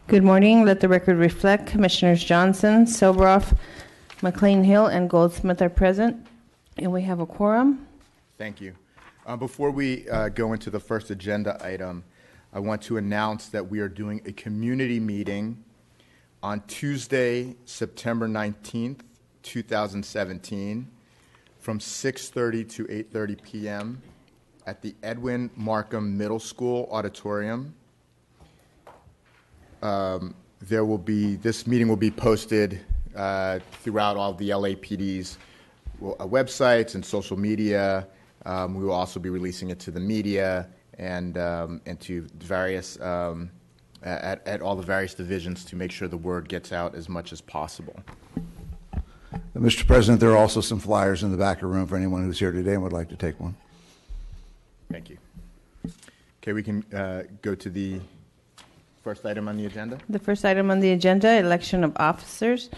Good morning. Let the record reflect Commissioners Johnson, Sobroff, McLean Hill, and Goldsmith are present, and we have a quorum. Thank you. Before we go into the first agenda item, I want to announce that we are doing a community meeting on Tuesday, September 19th, 2017, from 6:30 to 8:30 p.m. at the Edwin Markham Middle School auditorium. This meeting will be posted throughout all the LAPD's websites and social media. We will also be releasing it to the media and to various at all the various divisions to make sure the word gets out as much as possible. Mr. President, there are also some flyers in the back of the room for anyone who's here today and would like to take one. Thank you. Okay, we can go to the first item on the agenda. The first item on the agenda, election of officers.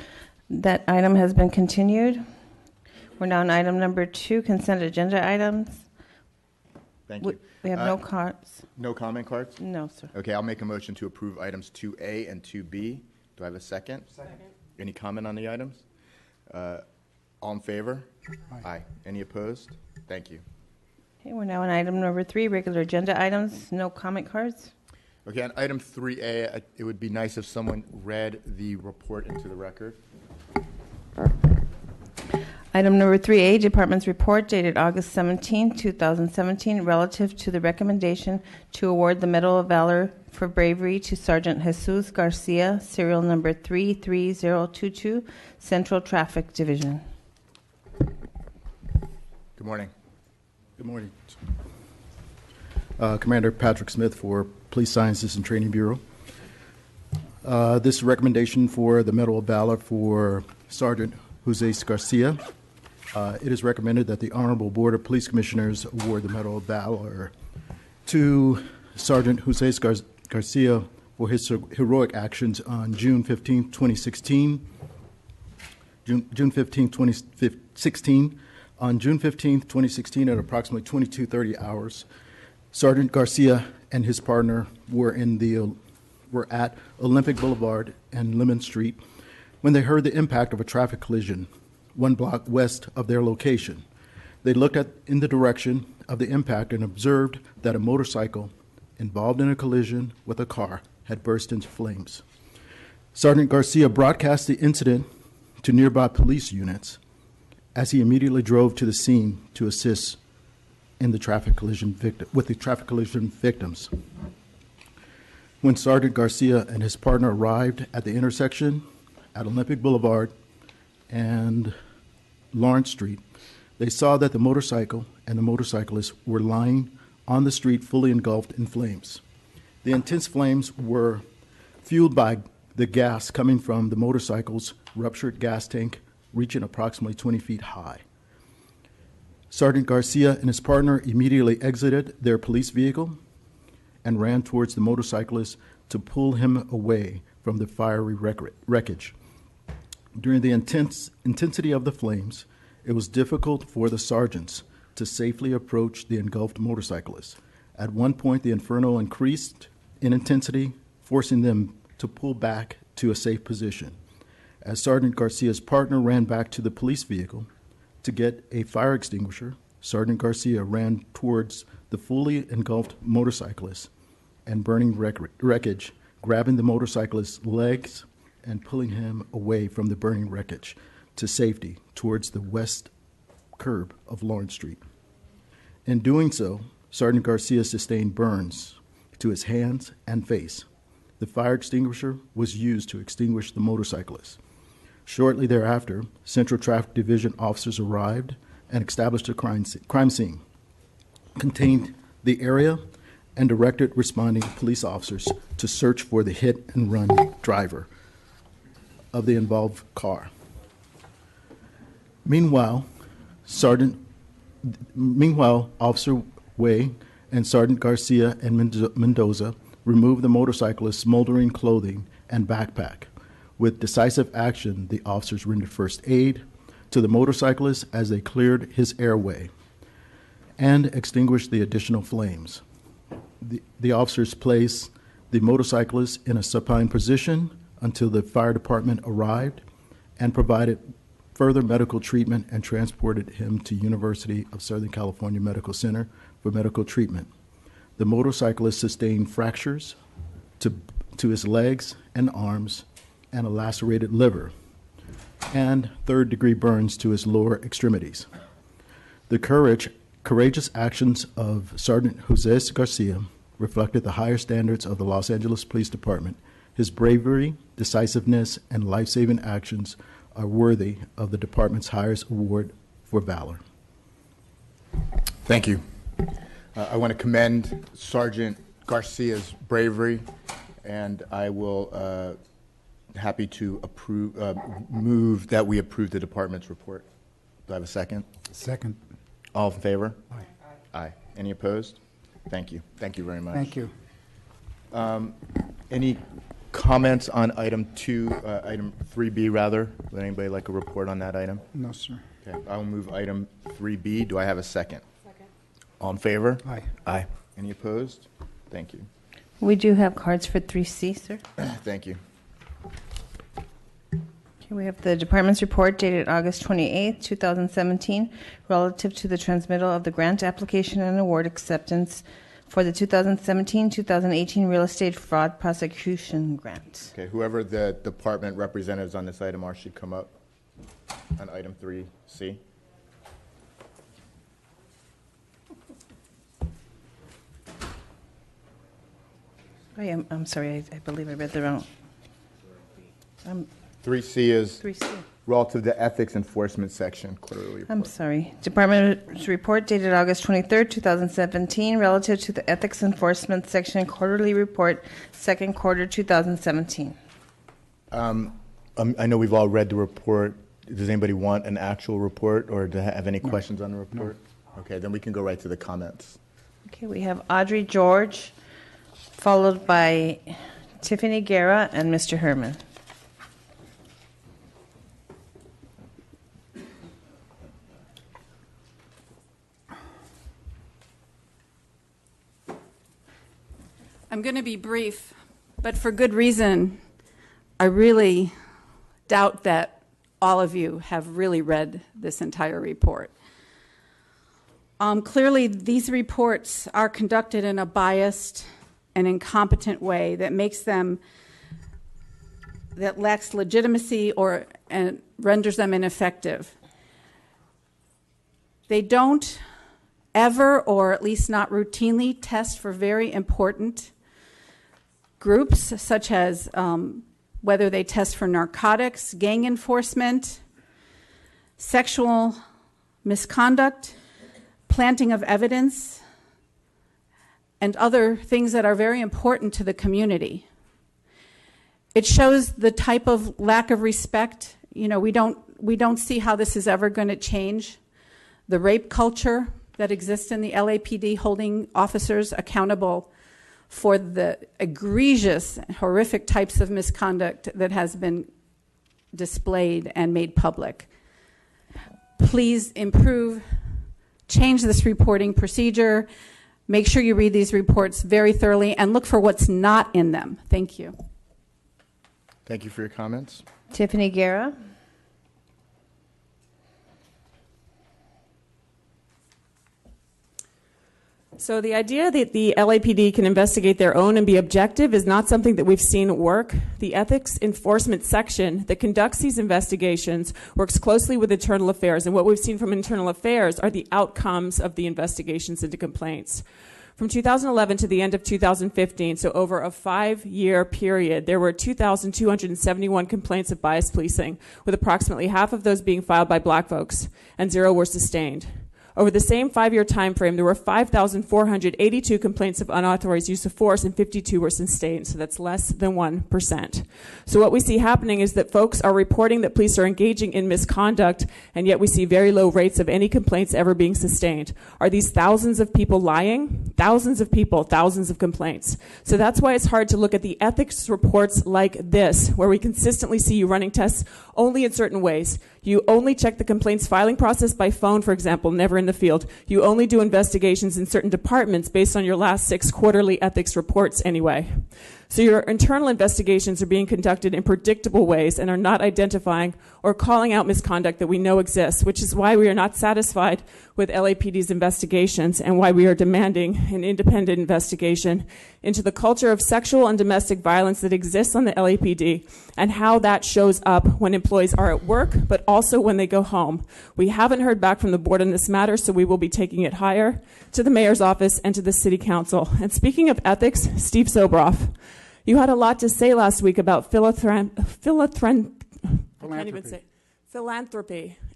That item has been continued. We're now on item number 2, consent agenda items. Thank you. We have no cards. No comment cards? No, sir. Okay, I'll make a motion to approve items 2A and 2B. Do I have a second? Second. Any comment on the items? All in favor? Aye. Any opposed? Thank you. Okay, we're now on item number 3, regular agenda items. No comment cards. Okay, on item 3A, it would be nice if someone read the report into the record. Item number 3A, Department's report dated August 17, 2017, relative to the recommendation to award the Medal of Valor for Bravery to Sergeant Jesus Garcia, serial number 33022, Central Traffic Division. Good morning. Good morning. Commander Patrick Smith for Police Sciences and Training Bureau. This recommendation for the Medal of Valor for Sergeant Jesus Garcia. It is recommended that the Honorable Board of Police Commissioners award the Medal of Valor to Sergeant Jesus Garcia for his heroic actions on June 15, 2016. June 15, 2016. On June 15, 2016, at approximately 22:30 hours, Sergeant Garcia and his partner were at Olympic Boulevard and Lemon Street when they heard the impact of a traffic collision 1 block west of their location. They looked in the direction of the impact and observed that a motorcycle involved in a collision with a car had burst into flames. Sergeant Garcia broadcast the incident to nearby police units as he immediately drove to the scene to assist in the traffic collision victims. When Sergeant Garcia and his partner arrived at the intersection at Olympic Boulevard and Lawrence Street, they saw that the motorcycle and the motorcyclist were lying on the street fully engulfed in flames. The intense flames were fueled by the gas coming from the motorcycle's ruptured gas tank, reaching approximately 20 feet high. Sergeant Garcia and his partner immediately exited their police vehicle and ran towards the motorcyclist to pull him away from the fiery wreckage. During the intensity of the flames, it was difficult for the sergeants to safely approach the engulfed motorcyclist. At one point, the inferno increased in intensity, forcing them to pull back to a safe position. As Sergeant Garcia's partner ran back to the police vehicle to get a fire extinguisher, Sergeant Garcia ran towards the fully engulfed motorcyclist and burning wreckage, grabbing the motorcyclist's legs and pulling him away from the burning wreckage to safety towards the west curb of Lawrence Street. In doing so, Sergeant Garcia sustained burns to his hands and face. The fire extinguisher was used to extinguish the motorcyclist. Shortly thereafter, Central Traffic Division officers arrived and established a crime scene, contained the area, and directed responding police officers to search for the hit-and-run driver of the involved car. Meanwhile, Officer Way and Sergeant Garcia and Mendoza removed the motorcyclist's smoldering clothing and backpack. With decisive action, the officers rendered first aid to the motorcyclist as they cleared his airway and extinguish the additional flames. The officers placed the motorcyclist in a supine position until the fire department arrived and provided further medical treatment and transported him to University of Southern California Medical Center for medical treatment. The motorcyclist sustained fractures to his legs and arms and a lacerated liver, and third-degree burns to his lower extremities. The courageous actions of Sergeant Jose Garcia reflected the higher standards of the Los Angeles Police Department. His bravery, decisiveness, and life-saving actions are worthy of the department's highest award for valor. Thank you. I want to commend Sergeant Garcia's bravery, and I will happy to move that we approve the department's report. Do I have a second? Second. All in favor? Aye. Aye. Any opposed? Thank you. Thank you very much. Thank you. Any comments on item 3B rather? Would anybody like a report on that item? No, sir. Okay, I'll move item 3B. Do I have a second? Second. All in favor? Aye. Aye. Any opposed? Thank you. We do have cards for 3C, sir. Thank you. Okay, we have the department's report dated August 28, 2017, relative to the transmittal of the grant application and award acceptance for the 2017-2018 real estate fraud prosecution grant. Okay, whoever the department representatives on this item are should come up on item 3C. I'm sorry, I believe I read the wrong. 3C is 3C. relative to ethics enforcement section, quarterly report. I'm sorry. Department's report dated August 23, 2017, relative to the ethics enforcement section quarterly report, second quarter 2017. I know we've all read the report. Does anybody want an actual report or to have any questions on the report? No. Okay, then we can go right to the comments. Okay, we have Audrey George, followed by Tiffany Guerra and Mr. Herman. I'm going to be brief, but for good reason. I really doubt that all of you have really read this entire report. Clearly, these reports are conducted in a biased and incompetent way that lacks legitimacy and renders them ineffective. They don't ever, or at least not routinely, test for very important groups, such as whether they test for narcotics, gang enforcement, sexual misconduct, planting of evidence, and other things that are very important to the community. It shows the type of lack of respect. You know, we don't see how this is ever going to change the rape culture that exists in the LAPD, holding officers accountable for the egregious, horrific types of misconduct that has been displayed and made public. Please improve, change this reporting procedure. Make sure you read these reports very thoroughly and look for what's not in them. Thank you. Thank you for your comments. Tiffany Guerra. So the idea that the LAPD can investigate their own and be objective is not something that we've seen work. The ethics enforcement section that conducts these investigations works closely with internal affairs, and what we've seen from internal affairs are the outcomes of the investigations into complaints. From 2011 to the end of 2015, so over a 5-year period, there were 2,271 complaints of bias policing, with approximately half of those being filed by black folks, and 0 were sustained. Over the same 5-year time frame, there were 5,482 complaints of unauthorized use of force, and 52 were sustained, so that's less than 1%. So what we see happening is that folks are reporting that police are engaging in misconduct, and yet we see very low rates of any complaints ever being sustained. Are these thousands of people lying? Thousands of people, thousands of complaints. So that's why it's hard to look at the ethics reports like this, where we consistently see you running tests only in certain ways. You only check the complaints filing process by phone, for example, never in the field. You only do investigations in certain departments based on your last 6 quarterly ethics reports anyway. So your internal investigations are being conducted in predictable ways and are not identifying or calling out misconduct that we know exists, which is why we are not satisfied with LAPD's investigations and why we are demanding an independent investigation into the culture of sexual and domestic violence that exists on the LAPD and how that shows up when employees are at work, but also when they go home. We haven't heard back from the board on this matter, so we will be taking it higher to the mayor's office and to the city council. And speaking of ethics, Steve Sobroff, you had a lot to say last week about philanthropy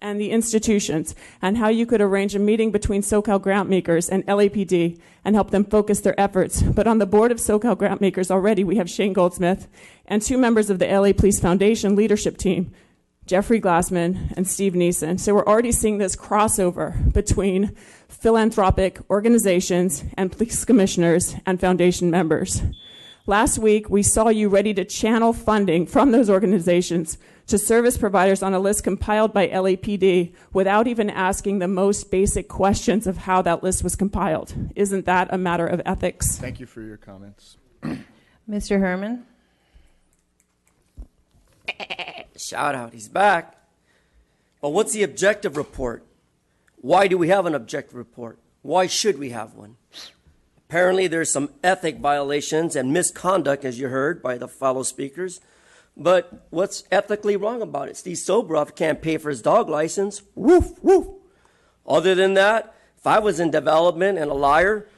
and the institutions, and how you could arrange a meeting between SoCal Grantmakers and LAPD and help them focus their efforts. But on the board of SoCal Grantmakers already, we have Shane Goldsmith and 2 members of the LA Police Foundation leadership team, Jeffrey Glassman and Steve Neeson. So we're already seeing this crossover between philanthropic organizations and police commissioners and foundation members. Last week, we saw you ready to channel funding from those organizations to service providers on a list compiled by LAPD without even asking the most basic questions of how that list was compiled. Isn't that a matter of ethics? Thank you for your comments. Mr. Herman? Shout out, he's back. But what's the objective report? Why do we have an objective report? Why should we have one? Apparently, there's some ethic violations and misconduct, as you heard by the fellow speakers. But what's ethically wrong about it? Steve Sobroff can't pay for his dog license. Woof, woof. Other than that, if I was in development and a liar,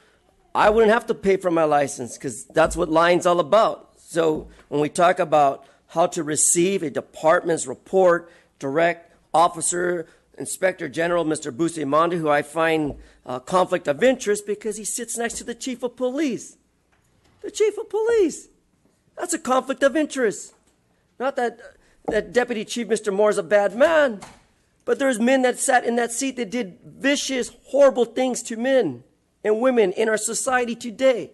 I wouldn't have to pay for my license because that's what lying's all about. So when we talk about how to receive a department's report, direct officer, Inspector General Mr. Bustamante, who I find conflict of interest because he sits next to the Chief of Police. The Chief of Police. That's a conflict of interest. Not that Deputy Chief Mr. Moore is a bad man, but there's men that sat in that seat that did vicious, horrible things to men and women in our society today.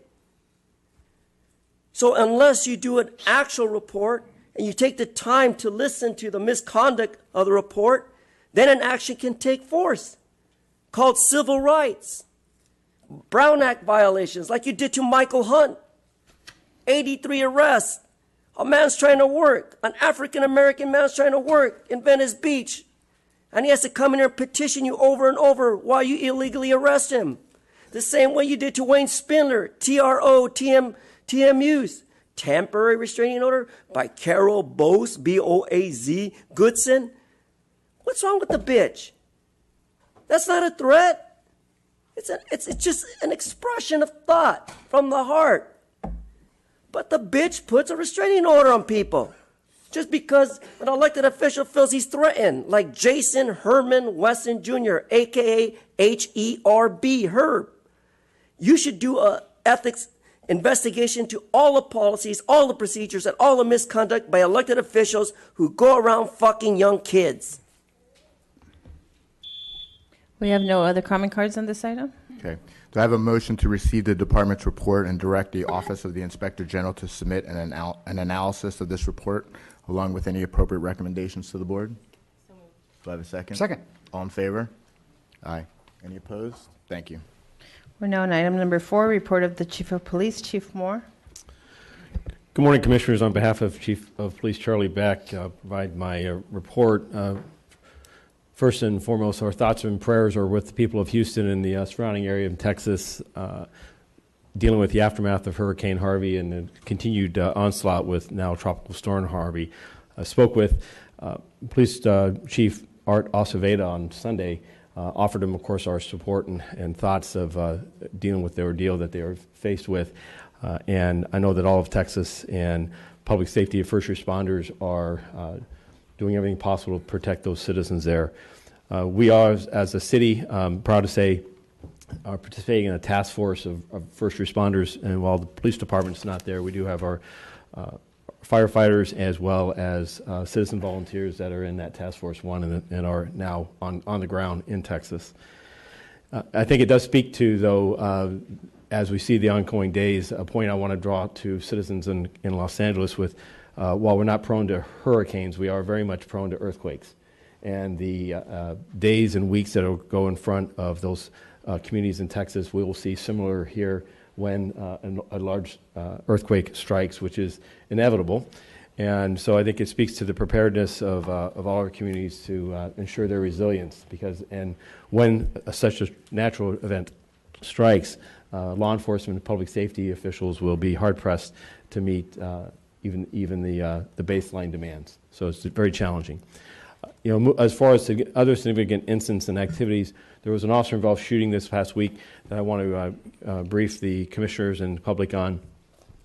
So unless you do an actual report and you take the time to listen to the misconduct of the report, then an action can take force called civil rights, Brown Act violations like you did to Michael Hunt, 83 arrests. A man's trying to work, an African-American man's trying to work in Venice Beach, and he has to come in here and petition you over and over while you illegally arrest him. The same way you did to Wayne Spindler, TMUs, temporary restraining order by Carol Bose, B-O-A-Z, Goodson. What's wrong with the bitch? That's not a threat. It's just an expression of thought from the heart. But the bitch puts a restraining order on people just because an elected official feels he's threatened, like Jason Herman Wesson Jr., a.k.a. H-E-R-B, Herb. You should do an ethics investigation to all the policies, all the procedures, and all the misconduct by elected officials who go around fucking young kids. We have no other comment cards on this item. Okay. Do I have a motion to receive the department's report and direct the Office of the Inspector General to submit an analysis of this report along with any appropriate recommendations to the board? Do I have a second? Second. All in favor? Aye. Any opposed? Thank you. We're now on item number 4, report of the Chief of Police, Chief Moore. Good morning, Commissioners. On behalf of Chief of Police Charlie Beck, I'll provide my report. First and foremost, our thoughts and prayers are with the people of Houston and the surrounding area of Texas, dealing with the aftermath of Hurricane Harvey and the continued onslaught with now Tropical Storm Harvey. I spoke with Police Chief Art Acevedo on Sunday, offered him, of course, our support and thoughts of dealing with the ordeal that they are faced with. And I know that all of Texas and public safety and first responders are doing everything possible to protect those citizens there. We are, as a city, proud to say, are participating in a task force of first responders, and while the police department's not there, we do have our firefighters as well as citizen volunteers that are in that task force one and are now on the ground in Texas. I think it does speak to, though, as we see the ongoing days, a point I want to draw to citizens in Los Angeles with, while we're not prone to hurricanes, we are very much prone to earthquakes. and the days and weeks that will go in front of those communities in Texas, we will see similar here when a large earthquake strikes, which is inevitable. And so I think it speaks to the preparedness of all our communities to ensure their resilience, and when such a natural event strikes, law enforcement and public safety officials will be hard-pressed to meet even the baseline demands. So it's very challenging. As far as other significant incidents and activities, there was an officer-involved shooting this past week that I want to brief the commissioners and the public on.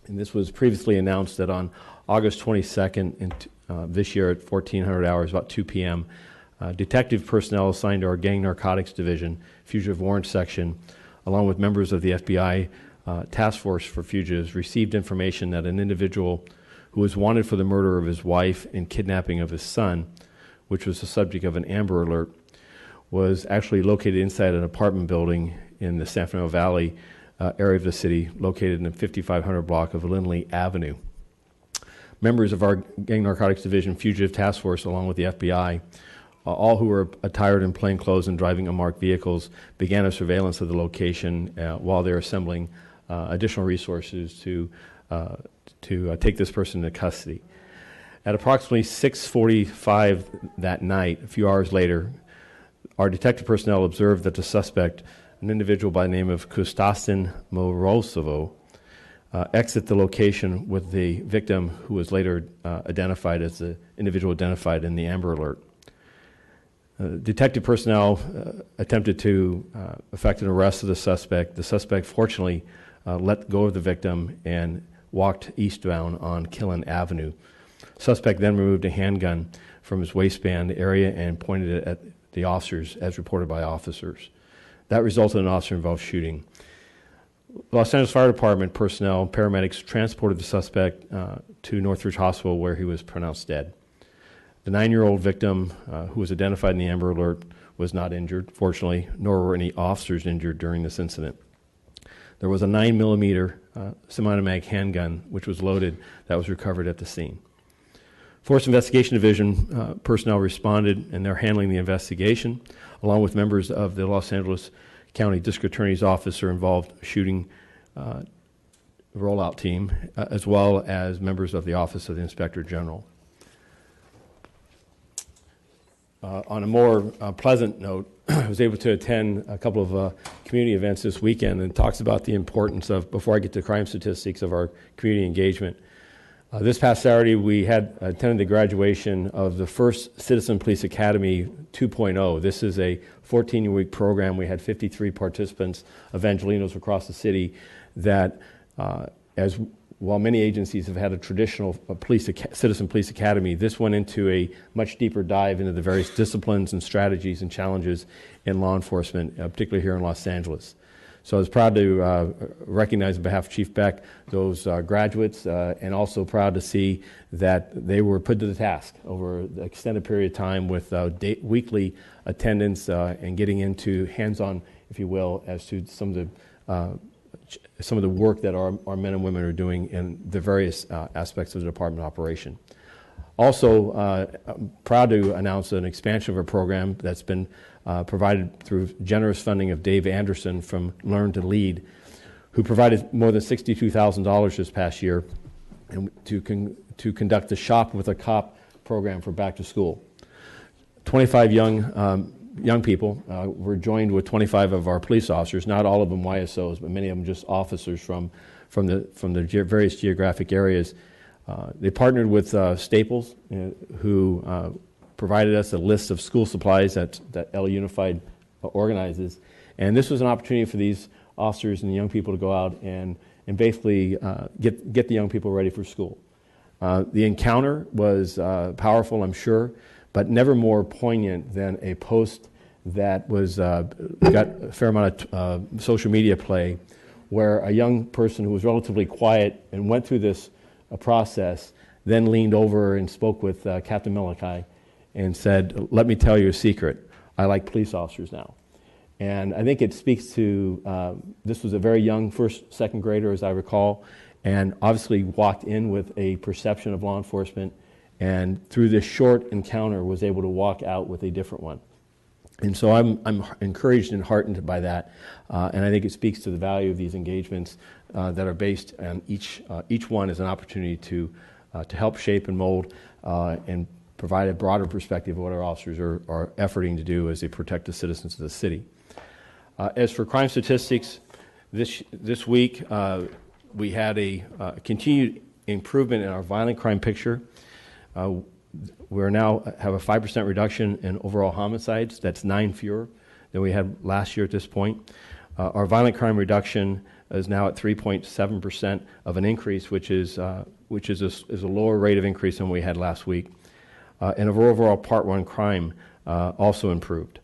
And this was previously announced that on August 22nd this year at 1400 hours, about 2 p.m., detective personnel assigned to our Gang Narcotics Division, Fugitive Warrant Section, along with members of the FBI Task Force for Fugitives, received information that an individual who was wanted for the murder of his wife and kidnapping of his son, which was the subject of an Amber Alert, was actually located inside an apartment building in the San Fernando Valley area of the city, located in the 5500 block of Lindley Avenue. Members of our Gang Narcotics Division Fugitive Task Force, along with the FBI, all who were attired in plain clothes and driving unmarked vehicles, began a surveillance of the location while they were assembling additional resources to take this person into custody. At approximately 6:45 that night, a few hours later, our detective personnel observed that the suspect, an individual by the name of Kostastin Morozovo, exit the location with the victim, who was later identified as the individual identified in the Amber Alert. Detective personnel attempted to effect an arrest of the suspect. The suspect fortunately let go of the victim and walked eastbound on Killen Avenue. Suspect then removed a handgun from his waistband area and pointed it at the officers, as reported by officers. That resulted in an officer-involved shooting. Los Angeles Fire Department personnel, paramedics, transported the suspect to Northridge Hospital, where he was pronounced dead. The 9-year-old victim, who was identified in the Amber Alert, was not injured, fortunately, nor were any officers injured during this incident. There was a 9mm semi-automatic handgun, which was loaded, that was recovered at the scene. Force Investigation Division personnel responded, and they're handling the investigation, along with members of the Los Angeles County District Attorney's Office involved shooting rollout team, as well as members of the Office of the Inspector General. On a more pleasant note, I was able to attend a couple of community events this weekend, and talks about the importance of, before I get to crime statistics, of our community engagement. This past Saturday, we had attended the graduation of the first Citizen Police Academy 2.0. This is a 14-week program. We had 53 participants, Evangelinos across the city, that while many agencies have had a traditional Citizen Police Academy, this went into a much deeper dive into the various disciplines and strategies and challenges in law enforcement, particularly here in Los Angeles. So I was proud to recognize on behalf of Chief Beck those graduates, and also proud to see that they were put to the task over an extended period of time with weekly attendance and getting into hands-on, if you will, as to some of the work that our men and women are doing in the various aspects of the department operation. Also, I'm proud to announce an expansion of a program that's been provided through generous funding of Dave Anderson from Learn to Lead, who provided more than $62,000 this past year to conduct the Shop with a Cop program for back to school. 25 young people were joined with 25 of our police officers, not all of them YSOs, but many of them just officers from the various geographic areas. They partnered with Staples, who provided us a list of school supplies that LA Unified organizes. And this was an opportunity for these officers and the young people to go out and basically get the young people ready for school. The encounter was powerful, I'm sure, but never more poignant than a post that got a fair amount of social media play, where a young person who was relatively quiet and went through this process then leaned over and spoke with Captain Malachi and said, "Let me tell you a secret. I like police officers now." And I think it speaks to, this was a very young first, second grader, as I recall, and obviously walked in with a perception of law enforcement and through this short encounter was able to walk out with a different one. And so I'm encouraged and heartened by that, and I think it speaks to the value of these engagements that are based on each one as an opportunity to help shape and mold and provide a broader perspective of what our officers are efforting to do as they protect the citizens of the city. As for crime statistics, this week we had a continued improvement in our violent crime picture. We now have a 5% reduction in overall homicides. That's 9 fewer than we had last year at this point. Our violent crime reduction is now at 3.7% of an increase, which is a lower rate of increase than we had last week. And our overall Part 1 crime also improved.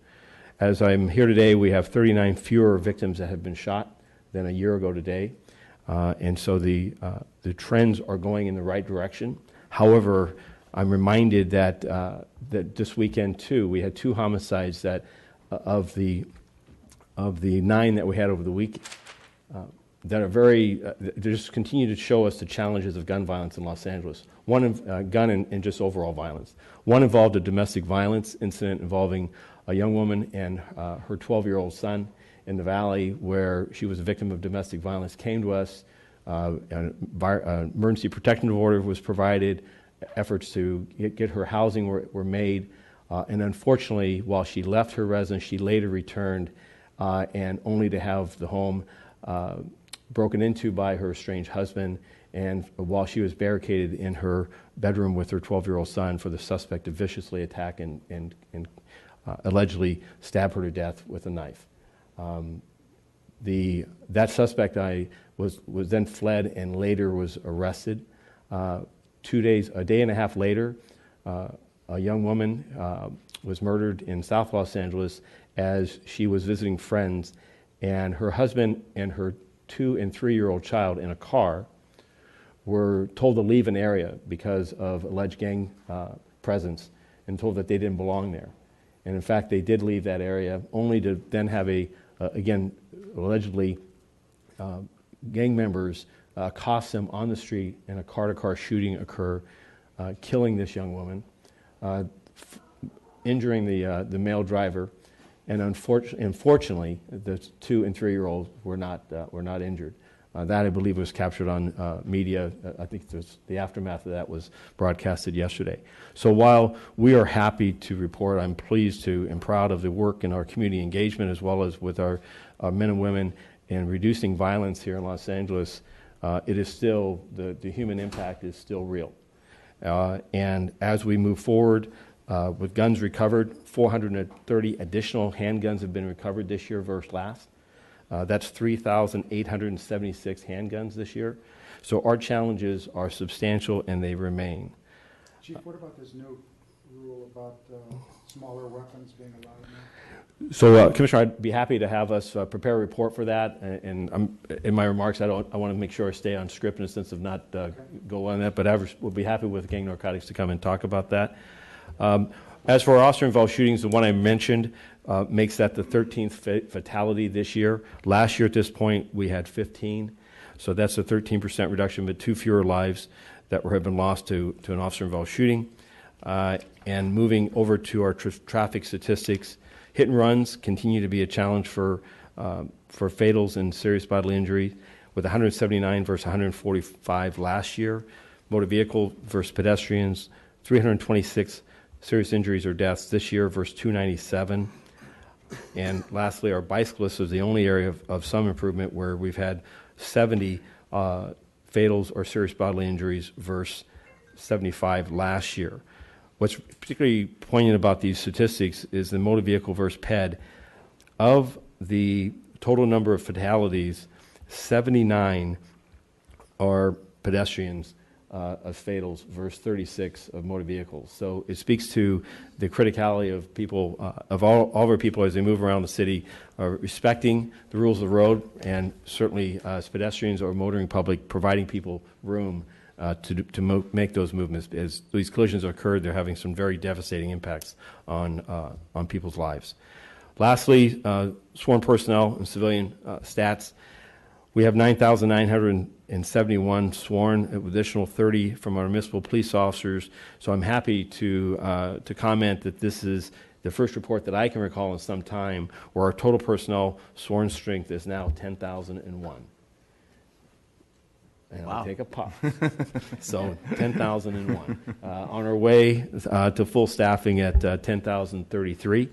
As I'm here today, we have 39 fewer victims that have been shot than a year ago today. And so the trends are going in the right direction. However, I'm reminded that that this weekend too, we had 2 homicides that of the 9 that we had over the week that are they just continue to show us the challenges of gun violence in Los Angeles. One gun and just overall violence. One involved a domestic violence incident involving a young woman and her 12-year-old son in the Valley, where she was a victim of domestic violence. Came to us, an emergency protective order was provided. Efforts to get her housing were made, and unfortunately, while she left her residence, she later returned, and only to have the home broken into by her estranged husband, and while she was barricaded in her bedroom with her 12-year-old son, for the suspect to viciously attack and allegedly stab her to death with a knife. That suspect was then fled and later was arrested. A day and a half later, a young woman was murdered in South Los Angeles as she was visiting friends, and her husband and her 2- and 3-year-old child in a car were told to leave an area because of alleged gang presence and told that they didn't belong there. And in fact, they did leave that area, only to then have again, allegedly gang members accost them on the street, and a car-to-car shooting occur, killing this young woman, injuring the male driver, and unfortunately, the 2- and 3-year-olds were not injured. That, I believe, was captured on media. I think the aftermath of that was broadcasted yesterday. So while we are happy to report, I'm pleased to and proud of the work in our community engagement as well as with our men and women in reducing violence here in Los Angeles. It is still, the human impact is still real. And as we move forward with guns recovered, 430 additional handguns have been recovered this year versus last. That's 3,876 handguns this year. So our challenges are substantial and they remain. Chief, what about this new rule about smaller weapons being allowed now? So, Commissioner, I'd be happy to have us prepare a report for that. And in my remarks, I want to make sure I stay on script in the sense of not go on that. But we'll be happy with Gang Narcotics to come and talk about that. As for our officer-involved shootings, the one I mentioned makes that the 13th fatality this year. Last year at this point, we had 15. So that's a 13% reduction, but 2 fewer lives that have been lost to an officer-involved shooting. And moving over to our traffic statistics, hit and runs continue to be a challenge for fatals and serious bodily injury, with 179 versus 145 last year. Motor vehicle versus pedestrians, 326 serious injuries or deaths this year versus 297. And lastly, our bicyclists is the only area of some improvement where we've had 70 fatals or serious bodily injuries versus 75 last year. What's particularly poignant about these statistics is the motor vehicle versus ped. Of the total number of fatalities, 79 are pedestrians of fatals versus 36 of motor vehicles. So it speaks to the criticality of people, of all of our people as they move around the city, respecting the rules of the road, and certainly as pedestrians or motoring public, providing people room to make those movements. As these collisions occurred, they're having some very devastating impacts on people's lives. Lastly, sworn personnel and civilian stats. We have 9,971 sworn, additional 30 from our municipal police officers. So I'm happy to comment that this is the first report that I can recall in some time where our total personnel sworn strength is now 10,001. And Wow. I'll take a pause. So 10,001. On our way to full staffing at 10,033.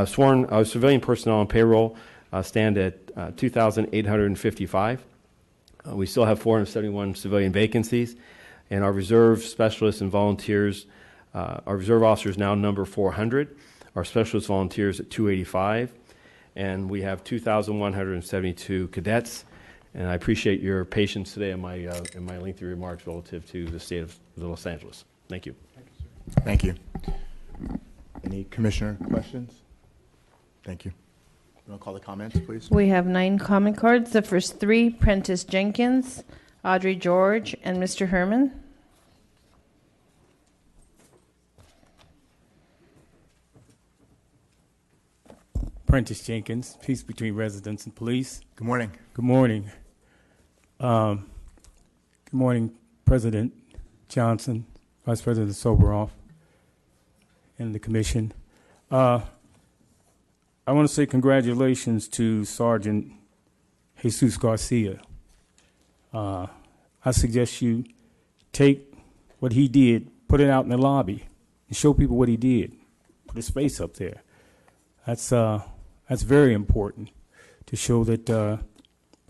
Sworn civilian personnel on payroll stand at 2,855. We still have 471 civilian vacancies. And our reserve specialists and volunteers, our reserve officers now number 400. Our specialist volunteers at 285. And we have 2,172 cadets. And I appreciate your patience today in my lengthy remarks relative to the state of Los Angeles. Thank you. Thank you. Any commissioner questions? Thank you. You want to call the comments, please? We have 9 comment cards. The first 3, Prentice Jenkins, Audrey George, and Mr. Herman. Prentice Jenkins, Peace Between Residents and Police. Good morning. Good morning. Good morning, President Johnson, Vice President Soboroff, and the Commission. I want to say congratulations to Sergeant Jesus Garcia. I suggest you take what he did, put it out in the lobby, and show people what he did. Put his face up there. That's very important to show that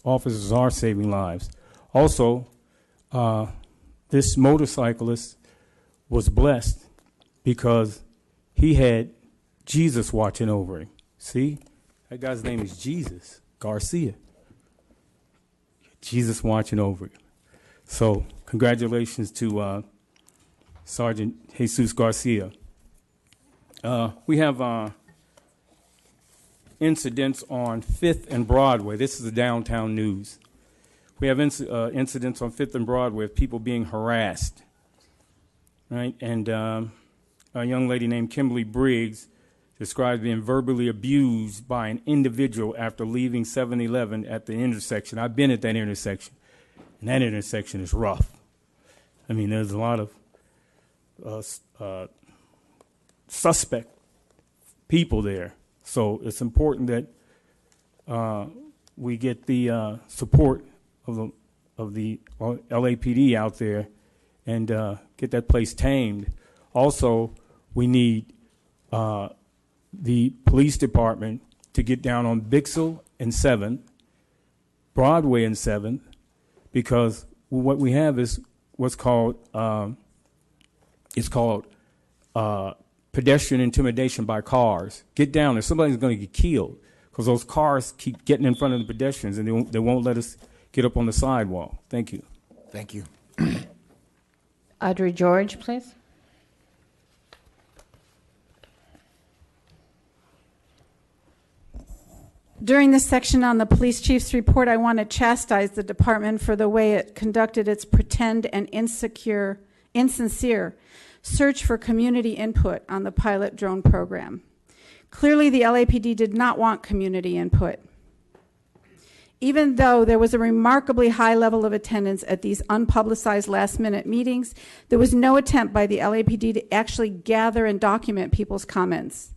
officers are saving lives. Also, this motorcyclist was blessed because he had Jesus watching over him. See? That guy's name is Jesus Garcia. Jesus watching over him. So, congratulations to Sergeant Jesus Garcia. We have incidents on 5th and Broadway. This is the downtown news. We have incidents on 5th and Broadway of people being harassed, right? And a young lady named Kimberly Briggs described being verbally abused by an individual after leaving 7-Eleven at the intersection. I've been at that intersection, and that intersection is rough. I mean, there's a lot of suspect people there. So it's important that we get the support of the LAPD out there and get that place tamed. Also, we need the police department to get down on Bixel and 7th, Broadway and 7th, because what we have is what's called pedestrian intimidation by cars. Get down there. Somebody's going to get killed because those cars keep getting in front of the pedestrians and they won't let us get up on the sidewalk. Thank you. Thank you. Audrey George, please. During this section on the police chief's report, I want to chastise the department for the way it conducted its pretend and insincere search for community input on the pilot drone program. Clearly, the LAPD did not want community input. Even though there was a remarkably high level of attendance at these unpublicized last-minute meetings, there was no attempt by the LAPD to actually gather and document people's comments.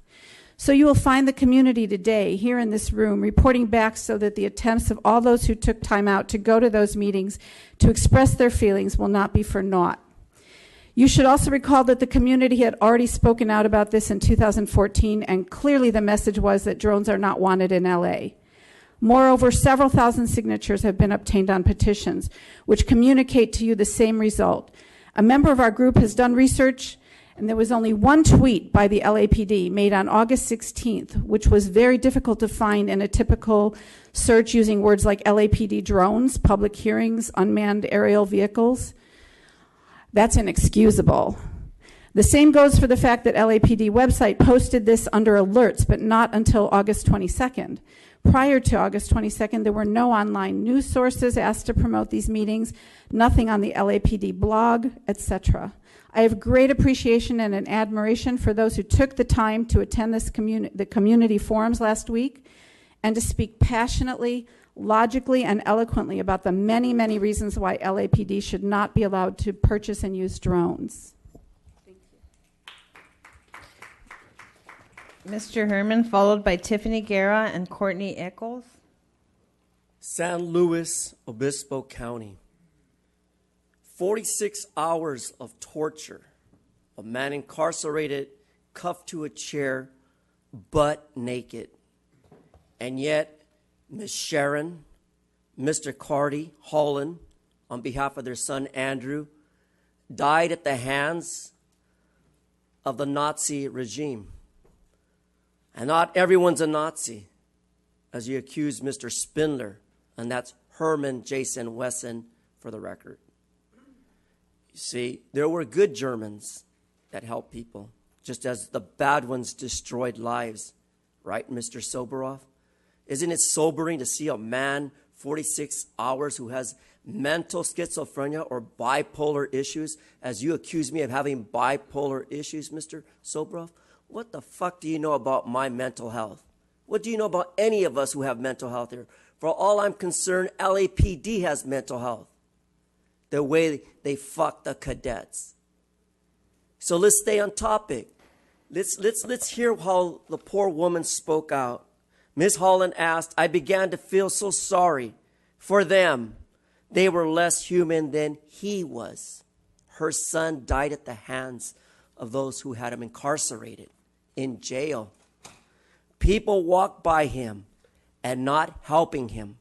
So you will find the community today here in this room reporting back so that the attempts of all those who took time out to go to those meetings to express their feelings will not be for naught. You should also recall that the community had already spoken out about this in 2014, and clearly the message was that drones are not wanted in LA. Moreover, several thousand signatures have been obtained on petitions, which communicate to you the same result. A member of our group has done research, and there was only one tweet by the LAPD made on August 16th, which was very difficult to find in a typical search using words like LAPD drones, public hearings, unmanned aerial vehicles. That's inexcusable. The same goes for the fact that LAPD website posted this under alerts, but not until August 22nd. Prior to August 22nd, there were no online news sources asked to promote these meetings, nothing on the LAPD blog, etc. I have great appreciation and an admiration for those who took the time to attend the community forums last week and to speak passionately, logically and eloquently about the many, many reasons why LAPD should not be allowed to purchase and use drones. Mr. Herman, followed by Tiffany Guerra and Courtney Eccles. San Luis Obispo County. 46 hours of torture. A man incarcerated, cuffed to a chair, butt naked. And yet, Ms. Sharon, Mr. Cardi Holland, on behalf of their son Andrew, died at the hands of the Nazi regime. And not everyone's a Nazi, as you accuse Mr. Spindler, and that's Herman Jason Wesson for the record. You see, there were good Germans that helped people, just as the bad ones destroyed lives. Right, Mr. Soborov? Isn't it sobering to see a man, 46 hours, who has mental schizophrenia or bipolar issues, as you accuse me of having bipolar issues, Mr. Soborov? What the fuck do you know about my mental health? What do you know about any of us who have mental health here? For all I'm concerned, LAPD has mental health. The way they fuck the cadets. So let's stay on topic. Let's hear how the poor woman spoke out. Ms. Holland asked, I began to feel so sorry for them. They were less human than he was. Her son died at the hands of those who had him incarcerated in jail. People walked by him and not helping him.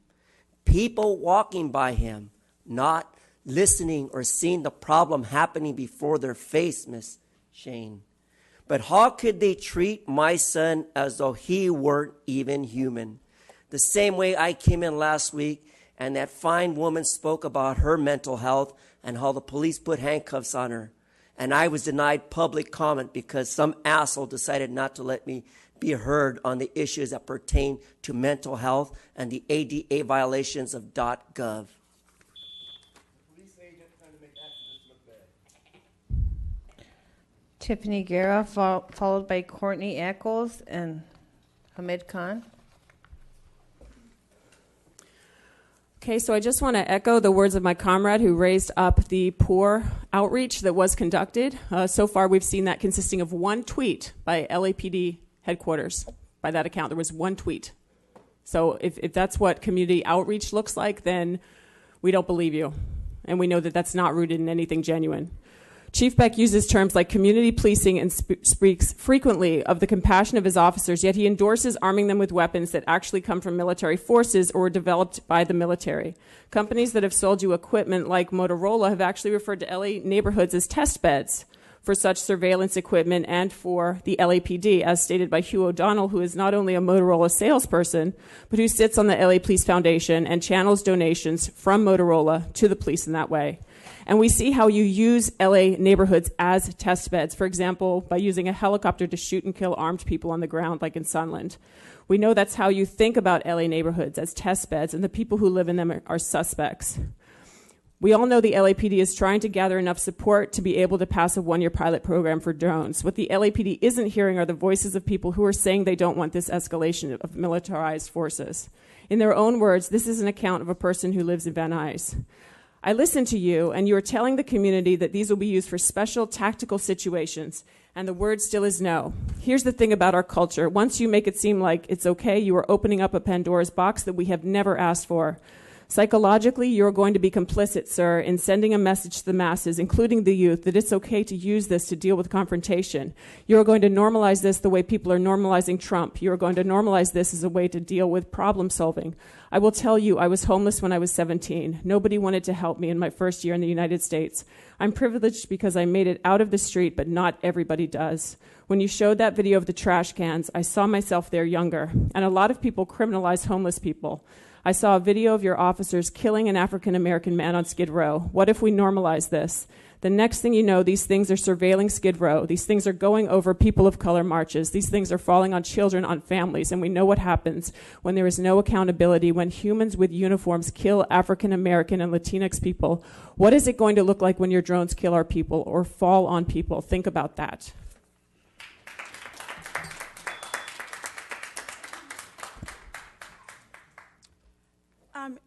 People walking by him, not listening or seeing the problem happening before their face, Miss Shane. But how could they treat my son as though he weren't even human? The same way I came in last week and that fine woman spoke about her mental health and how the police put handcuffs on her. And I was denied public comment because some asshole decided not to let me be heard on the issues that pertain to mental health and the ADA violations of .gov. Tiffany Guerra, followed by Courtney Eccles and Hamid Khan. Okay, so I just want to echo the words of my comrade who raised up the poor outreach that was conducted. So far, we've seen that consisting of one tweet by LAPD headquarters. By that account, there was one tweet. So if that's what community outreach looks like, then we don't believe you. And we know that that's not rooted in anything genuine. Chief Beck uses terms like community policing and speaks frequently of the compassion of his officers, yet he endorses arming them with weapons that actually come from military forces or were developed by the military. Companies that have sold you equipment like Motorola have actually referred to LA neighborhoods as test beds for such surveillance equipment and for the LAPD, as stated by Hugh O'Donnell, who is not only a Motorola salesperson, but who sits on the LA Police Foundation and channels donations from Motorola to the police in that way. And we see how you use LA neighborhoods as test beds, for example, by using a helicopter to shoot and kill armed people on the ground, like in Sunland. We know that's how you think about LA neighborhoods, as test beds, and the people who live in them are suspects. We all know the LAPD is trying to gather enough support to be able to pass a one-year pilot program for drones. What the LAPD isn't hearing are the voices of people who are saying they don't want this escalation of militarized forces. In their own words, this is an account of a person who lives in Van Nuys. I listened to you, and you are telling the community that these will be used for special tactical situations, and the word still is no. Here's the thing about our culture. Once you make it seem like it's okay, you are opening up a Pandora's box that we have never asked for. Psychologically, you're going to be complicit, sir, in sending a message to the masses, including the youth, that it's okay to use this to deal with confrontation. You're going to normalize this the way people are normalizing Trump. You're going to normalize this as a way to deal with problem solving. I will tell you, I was homeless when I was 17. Nobody wanted to help me in my first year in the United States. I'm privileged because I made it out of the street, but not everybody does. When you showed that video of the trash cans, I saw myself there younger. And a lot of people criminalize homeless people. I saw a video of your officers killing an African-American man on Skid Row. What if we normalize this? The next thing you know, these things are surveilling Skid Row. These things are going over people of color marches. These things are falling on children, on families. And we know what happens when there is no accountability, when humans with uniforms kill African-American and Latinx people. What is it going to look like when your drones kill our people or fall on people? Think about that.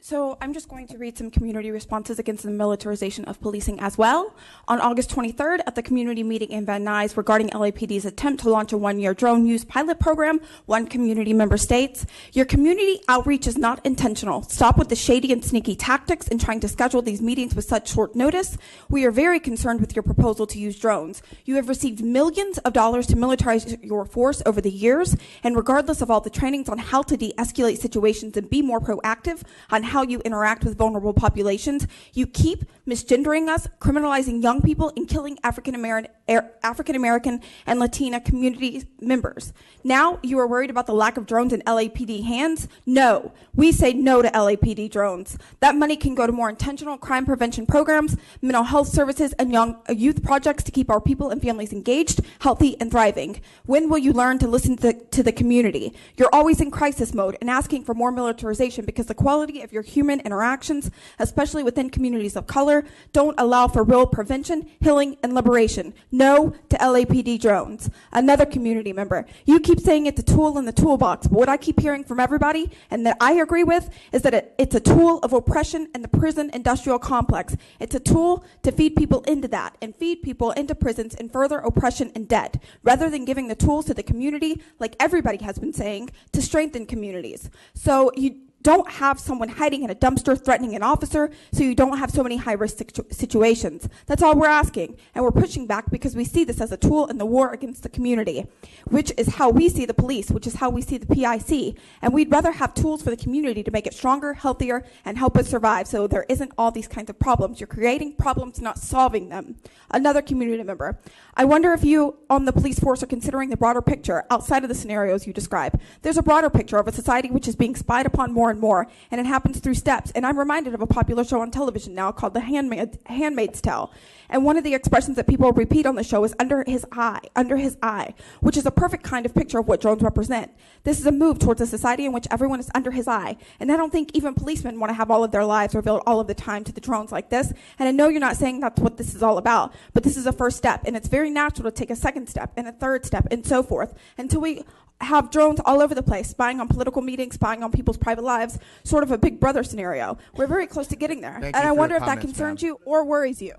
So I'm just going to read some community responses against the militarization of policing as well. On August 23rd, at the community meeting in Van Nuys regarding LAPD's attempt to launch a one-year drone use pilot program, one community member states, "Your community outreach is not intentional. Stop with the shady and sneaky tactics in trying to schedule these meetings with such short notice. We are very concerned with your proposal to use drones. You have received millions of dollars to militarize your force over the years, and regardless of all the trainings on how to de-escalate situations and be more proactive on how you interact with vulnerable populations, you keep misgendering us, criminalizing young people, and killing African American and Latina community members. Now you are worried about the lack of drones in LAPD hands? No. We say no to LAPD drones. That money can go to more intentional crime prevention programs, mental health services, and youth projects to keep our people and families engaged, healthy, and thriving. When will you learn to listen to the community? You're always in crisis mode and asking for more militarization because the quality of your human interactions, especially within communities of color, don't allow for real prevention, healing, and liberation. No to LAPD drones." Another community member, "You keep saying it's a tool in the toolbox, but what I keep hearing from everybody, and that I agree with, is that it's a tool of oppression and the prison industrial complex. It's a tool to feed people into that and feed people into prisons and further oppression and debt, rather than giving the tools to the community, like everybody has been saying, to strengthen communities. So you don't have someone hiding in a dumpster threatening an officer, so you don't have so many high-risk situations. That's all we're asking, and we're pushing back because we see this as a tool in the war against the community, which is how we see the police, which is how we see the PIC, and we'd rather have tools for the community to make it stronger, healthier, and help us survive so there isn't all these kinds of problems. You're creating problems, not solving them." Another community member, "I wonder if you on the police force are considering the broader picture outside of the scenarios you describe. There's a broader picture of a society which is being spied upon more and more, and it happens through steps. And I'm reminded of a popular show on television now called The Handmaid's Tale. And one of the expressions that people repeat on the show is under his eye, which is a perfect kind of picture of what drones represent. This is a move towards a society in which everyone is under his eye. And I don't think even policemen want to have all of their lives revealed all of the time to the drones like this. And I know you're not saying that's what this is all about, but this is a first step. And it's very natural to take a second step and a third step and so forth until we have drones all over the place, spying on political meetings, spying on people's private lives, sort of a Big Brother scenario. We're very close to getting there. Thank And you I for wonder your if that comments, concerns ma'am. you or worries you.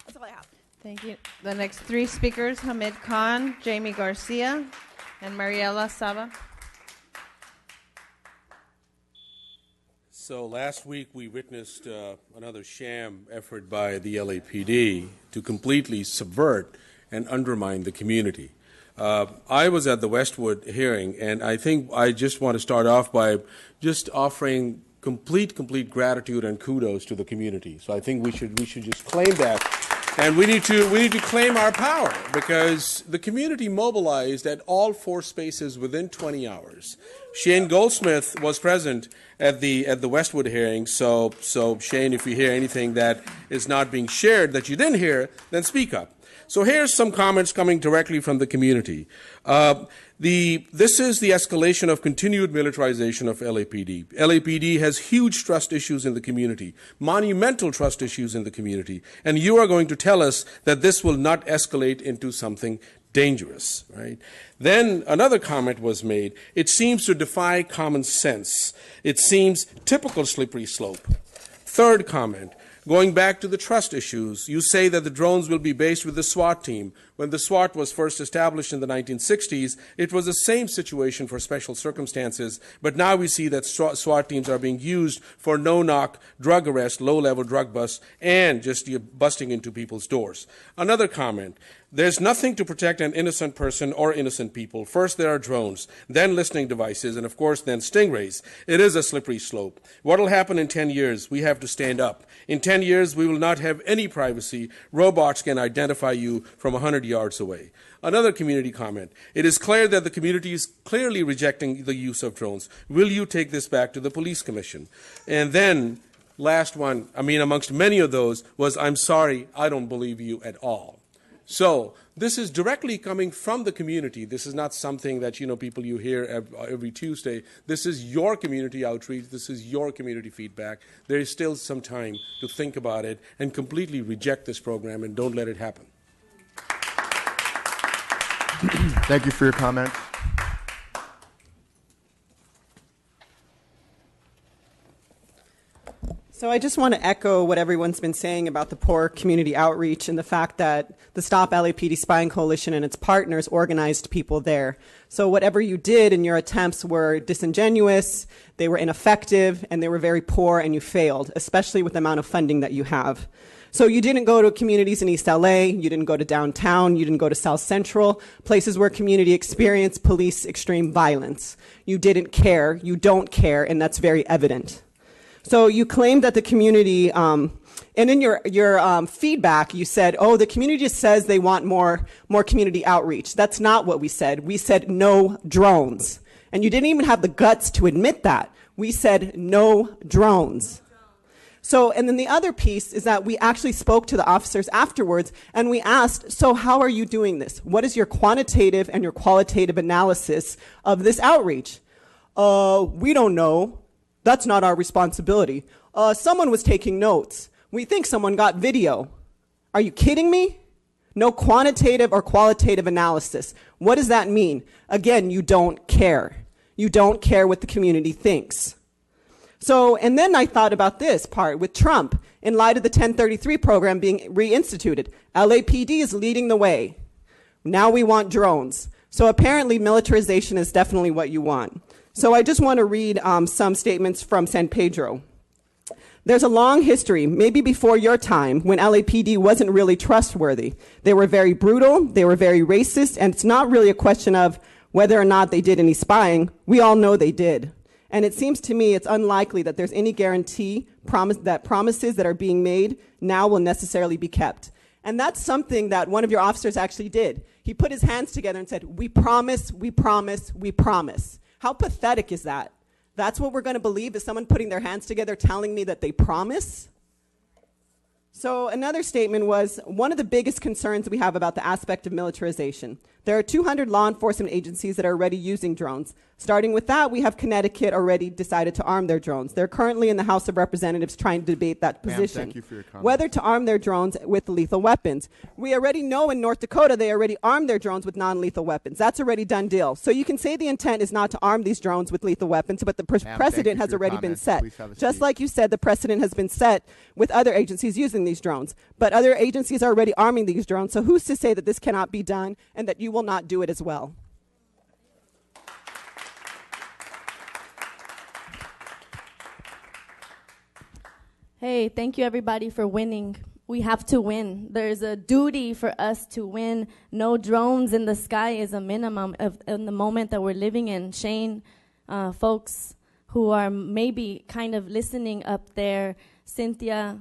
That's all I have. Thank you. The next three speakers, Hamid Khan, Jamie Garcia, and Mariela Saba. So last week we witnessed another sham effort by the LAPD to completely subvert and undermine the community. I was at the Westwood hearing, and I think I just want to start off by just offering complete gratitude and kudos to the community. So I think we should just claim that. And we need to claim our power, because the community mobilized at all four spaces within 20 hours. Shane Goldsmith was present at the Westwood hearing. So Shane, if you hear anything that is not being shared that you didn't hear, then speak up. So here's some comments coming directly from the community. This is the escalation of continued militarization of LAPD. LAPD has huge trust issues in the community, monumental trust issues in the community, and you are going to tell us that this will not escalate into something dangerous, right? Then another comment was made. It seems to defy common sense. It seems typical slippery slope. Third comment. Going back to the trust issues, you say that the drones will be based with the SWAT team. When the SWAT was first established in the 1960s, it was the same situation for special circumstances, but now we see that SWAT teams are being used for no-knock drug arrest, low-level drug busts, and just busting into people's doors. Another comment. There's nothing to protect an innocent person or innocent people. First there are drones, then listening devices, and of course then stingrays. It is a slippery slope. What will happen in 10 years? We have to stand up. In 10 years, we will not have any privacy. Robots can identify you from 100 yards away. Another community comment. It is clear that the community is clearly rejecting the use of drones. Will you take this back to the police commission? And then, last one, amongst many of those, was, I'm sorry, I don't believe you at all. So this is directly coming from the community. This is not something that people you hear every Tuesday. This is your community outreach. This is your community feedback. There is still some time to think about it and completely reject this program, and don't let it happen. Thank you for your comment. So I just want to echo what everyone's been saying about the poor community outreach and the fact that the Stop LAPD Spying Coalition and its partners organized people there. So whatever you did in your attempts were disingenuous, they were ineffective, and they were very poor, and you failed, especially with the amount of funding that you have. So you didn't go to communities in East LA, you didn't go to downtown, you didn't go to South Central, places where community experienced police extreme violence. You didn't care, you don't care, and that's very evident. So you claimed that the community, and in your feedback, you said, oh, the community just says they want more community outreach. That's not what we said. We said no drones. And you didn't even have the guts to admit that. We said no drones. So, and then the other piece is that we actually spoke to the officers afterwards, and we asked, so how are you doing this? What is your quantitative and your qualitative analysis of this outreach? We don't know. That's not our responsibility. Someone was taking notes. We think someone got video. Are you kidding me? No quantitative or qualitative analysis. What does that mean? Again, you don't care. You don't care what the community thinks. So, and then I thought about this part with Trump. In light of the 1033 program being reinstituted, LAPD is leading the way. Now we want drones. So apparently militarization is definitely what you want. So I just want to read some statements from San Pedro. There's a long history, maybe before your time, when LAPD wasn't really trustworthy. They were very brutal, they were very racist, and it's not really a question of whether or not they did any spying. We all know they did. And it seems to me it's unlikely that there's any guarantee that promises that are being made now will necessarily be kept. And that's something that one of your officers actually did. He put his hands together and said, we promise, we promise, we promise. How pathetic is that? That's what we're going to believe, is someone putting their hands together telling me that they promise? So another statement was, one of the biggest concerns we have about the aspect of militarization. There are 200 law enforcement agencies that are already using drones. Starting with that, we have Connecticut already decided to arm their drones. They're currently in the House of Representatives trying to debate that position. Thank you for your comments. Whether to arm their drones with lethal weapons. We already know in North Dakota they already armed their drones with non-lethal weapons. That's already done deal. So you can say the intent is not to arm these drones with lethal weapons, but the precedent has already been set. Just like you said, the precedent has been set with other agencies using these drones. But other agencies are already arming these drones, so who's to say that this cannot be done and that you will not do it as well? Hey, thank you everybody for winning. We have to win. There's a duty for us to win. No drones in the sky is a minimum in the moment that we're living in. Shane, folks who are maybe kind of listening up there, Cynthia,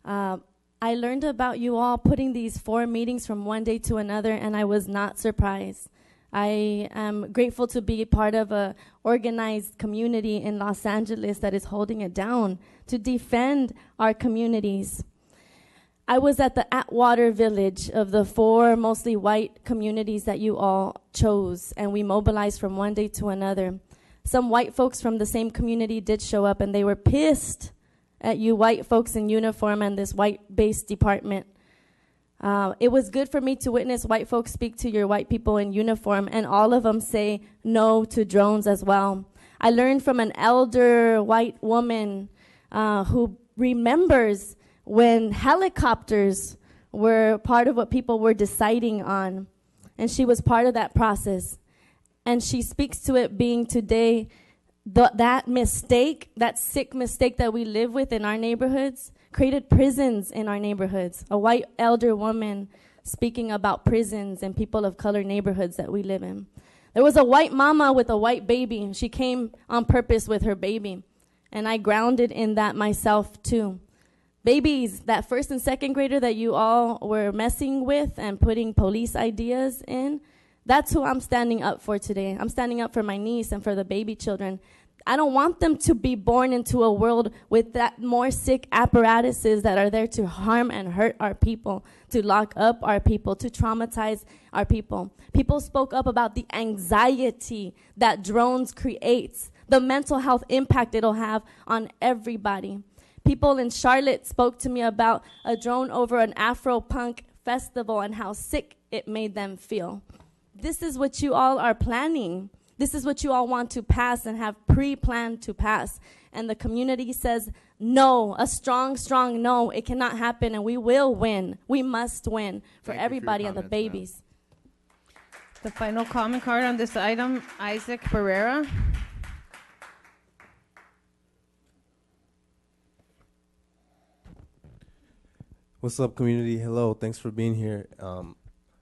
I learned about you all putting these 4 meetings from one day to another, and I was not surprised. I am grateful to be part of a organized community in Los Angeles that is holding it down to defend our communities. I was at the Atwater Village of the 4 mostly white communities that you all chose, and we mobilized from one day to another. Some white folks from the same community did show up, and they were pissed at you white folks in uniform and this white-based department. It was good for me to witness white folks speak to your white people in uniform, and all of them say no to drones as well. I learned from an elder white woman who remembers when helicopters were part of what people were deciding on, and she was part of that process. And she speaks to it being today that mistake, that sick mistake that we live with in our neighborhoods, created prisons in our neighborhoods. A white elder woman speaking about prisons and people of color neighborhoods that we live in. There was a white mama with a white baby. She came on purpose with her baby. And I grounded in that myself too. Babies, that 1st and 2nd grader that you all were messing with and putting police ideas in, that's who I'm standing up for today. I'm standing up for my niece and for the baby children. I don't want them to be born into a world with that more sick apparatuses that are there to harm and hurt our people, to lock up our people, to traumatize our people. People spoke up about the anxiety that drones creates, the mental health impact it'll have on everybody. People in Charlotte spoke to me about a drone over an Afro-punk festival and how sick it made them feel. This is what you all are planning. This is what you all want to pass and have pre-planned to pass. And the community says no, a strong, strong no. It cannot happen, and we will win. We must win for Thank you for your everybody and the comments, ma'am. babies. The final comment card on this item, Isaac Pereira. What's up, community? Hello, thanks for being here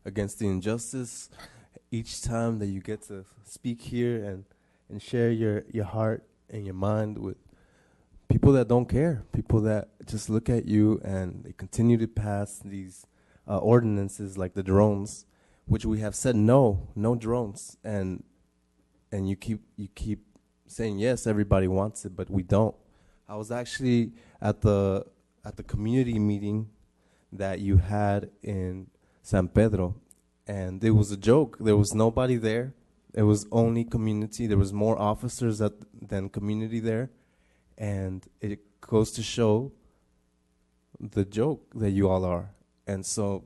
against the injustice. Each time that you get to speak here and share your heart and your mind with people that don't care, people that just look at you and they continue to pass these ordinances like the drones, which we have said no drones, and you keep saying yes, everybody wants it, but we don't. I was actually at the community meeting that you had in San Pedro, and it was a joke. There was nobody there. It was only community. There was more officers than community there, and it goes to show the joke that you all are. And so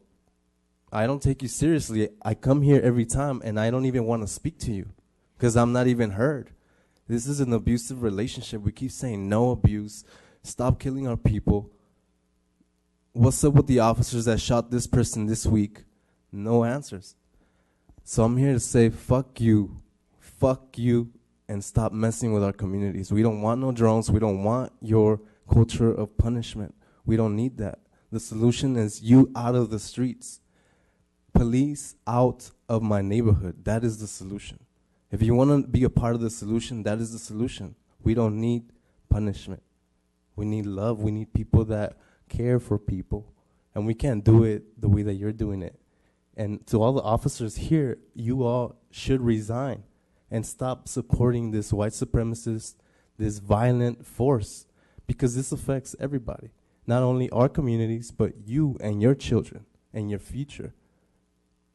I don't take you seriously. I come here every time, and I don't even want to speak to you because I'm not even heard. This is an abusive relationship. We keep saying no abuse. Stop killing our people. What's up with the officers that shot this person this week? No answers. So I'm here to say fuck you, and stop messing with our communities. We don't want no drones. We don't want your culture of punishment. We don't need that. The solution is you out of the streets. Police out of my neighborhood. That is the solution. If you want to be a part of the solution, that is the solution. We don't need punishment. We need love. We need people that care for people, and we can't do it the way that you're doing it. And to all the officers here, you all should resign and stop supporting this white supremacist, this violent force, because this affects everybody, not only our communities, but you and your children and your future.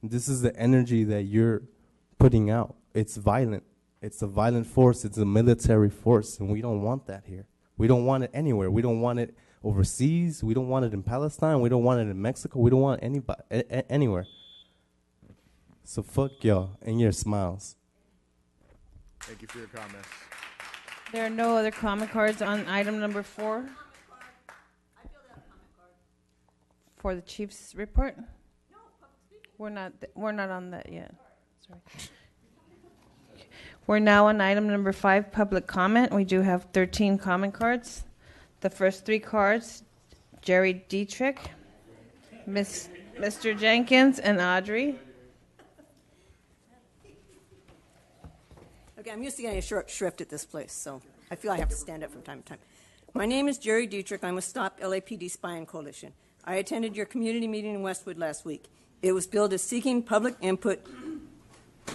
This is the energy that you're putting out. It's violent. It's a violent force. It's a military force, and we don't want that here. We don't want it anywhere. We don't want it overseas. We don't want it in Palestine. We don't want it in Mexico. We don't want anybody anywhere. So fuck y'all and your smiles. Thank you for your comments. There are no other comment cards on item number 4. For the chief's report? No, we're not on that yet. Sorry. We're now on item number 5, public comment. We do have 13 comment cards. The first 3 cards, Jerry Dietrich, Mr. Jenkins, and Audrey. Okay, I'm used to getting a short shrift at this place, so I feel I have to stand up from time to time. My name is Jerry Dietrich. I'm with Stop LAPD Spying Coalition. I attended your community meeting in Westwood last week. It was billed as seeking public input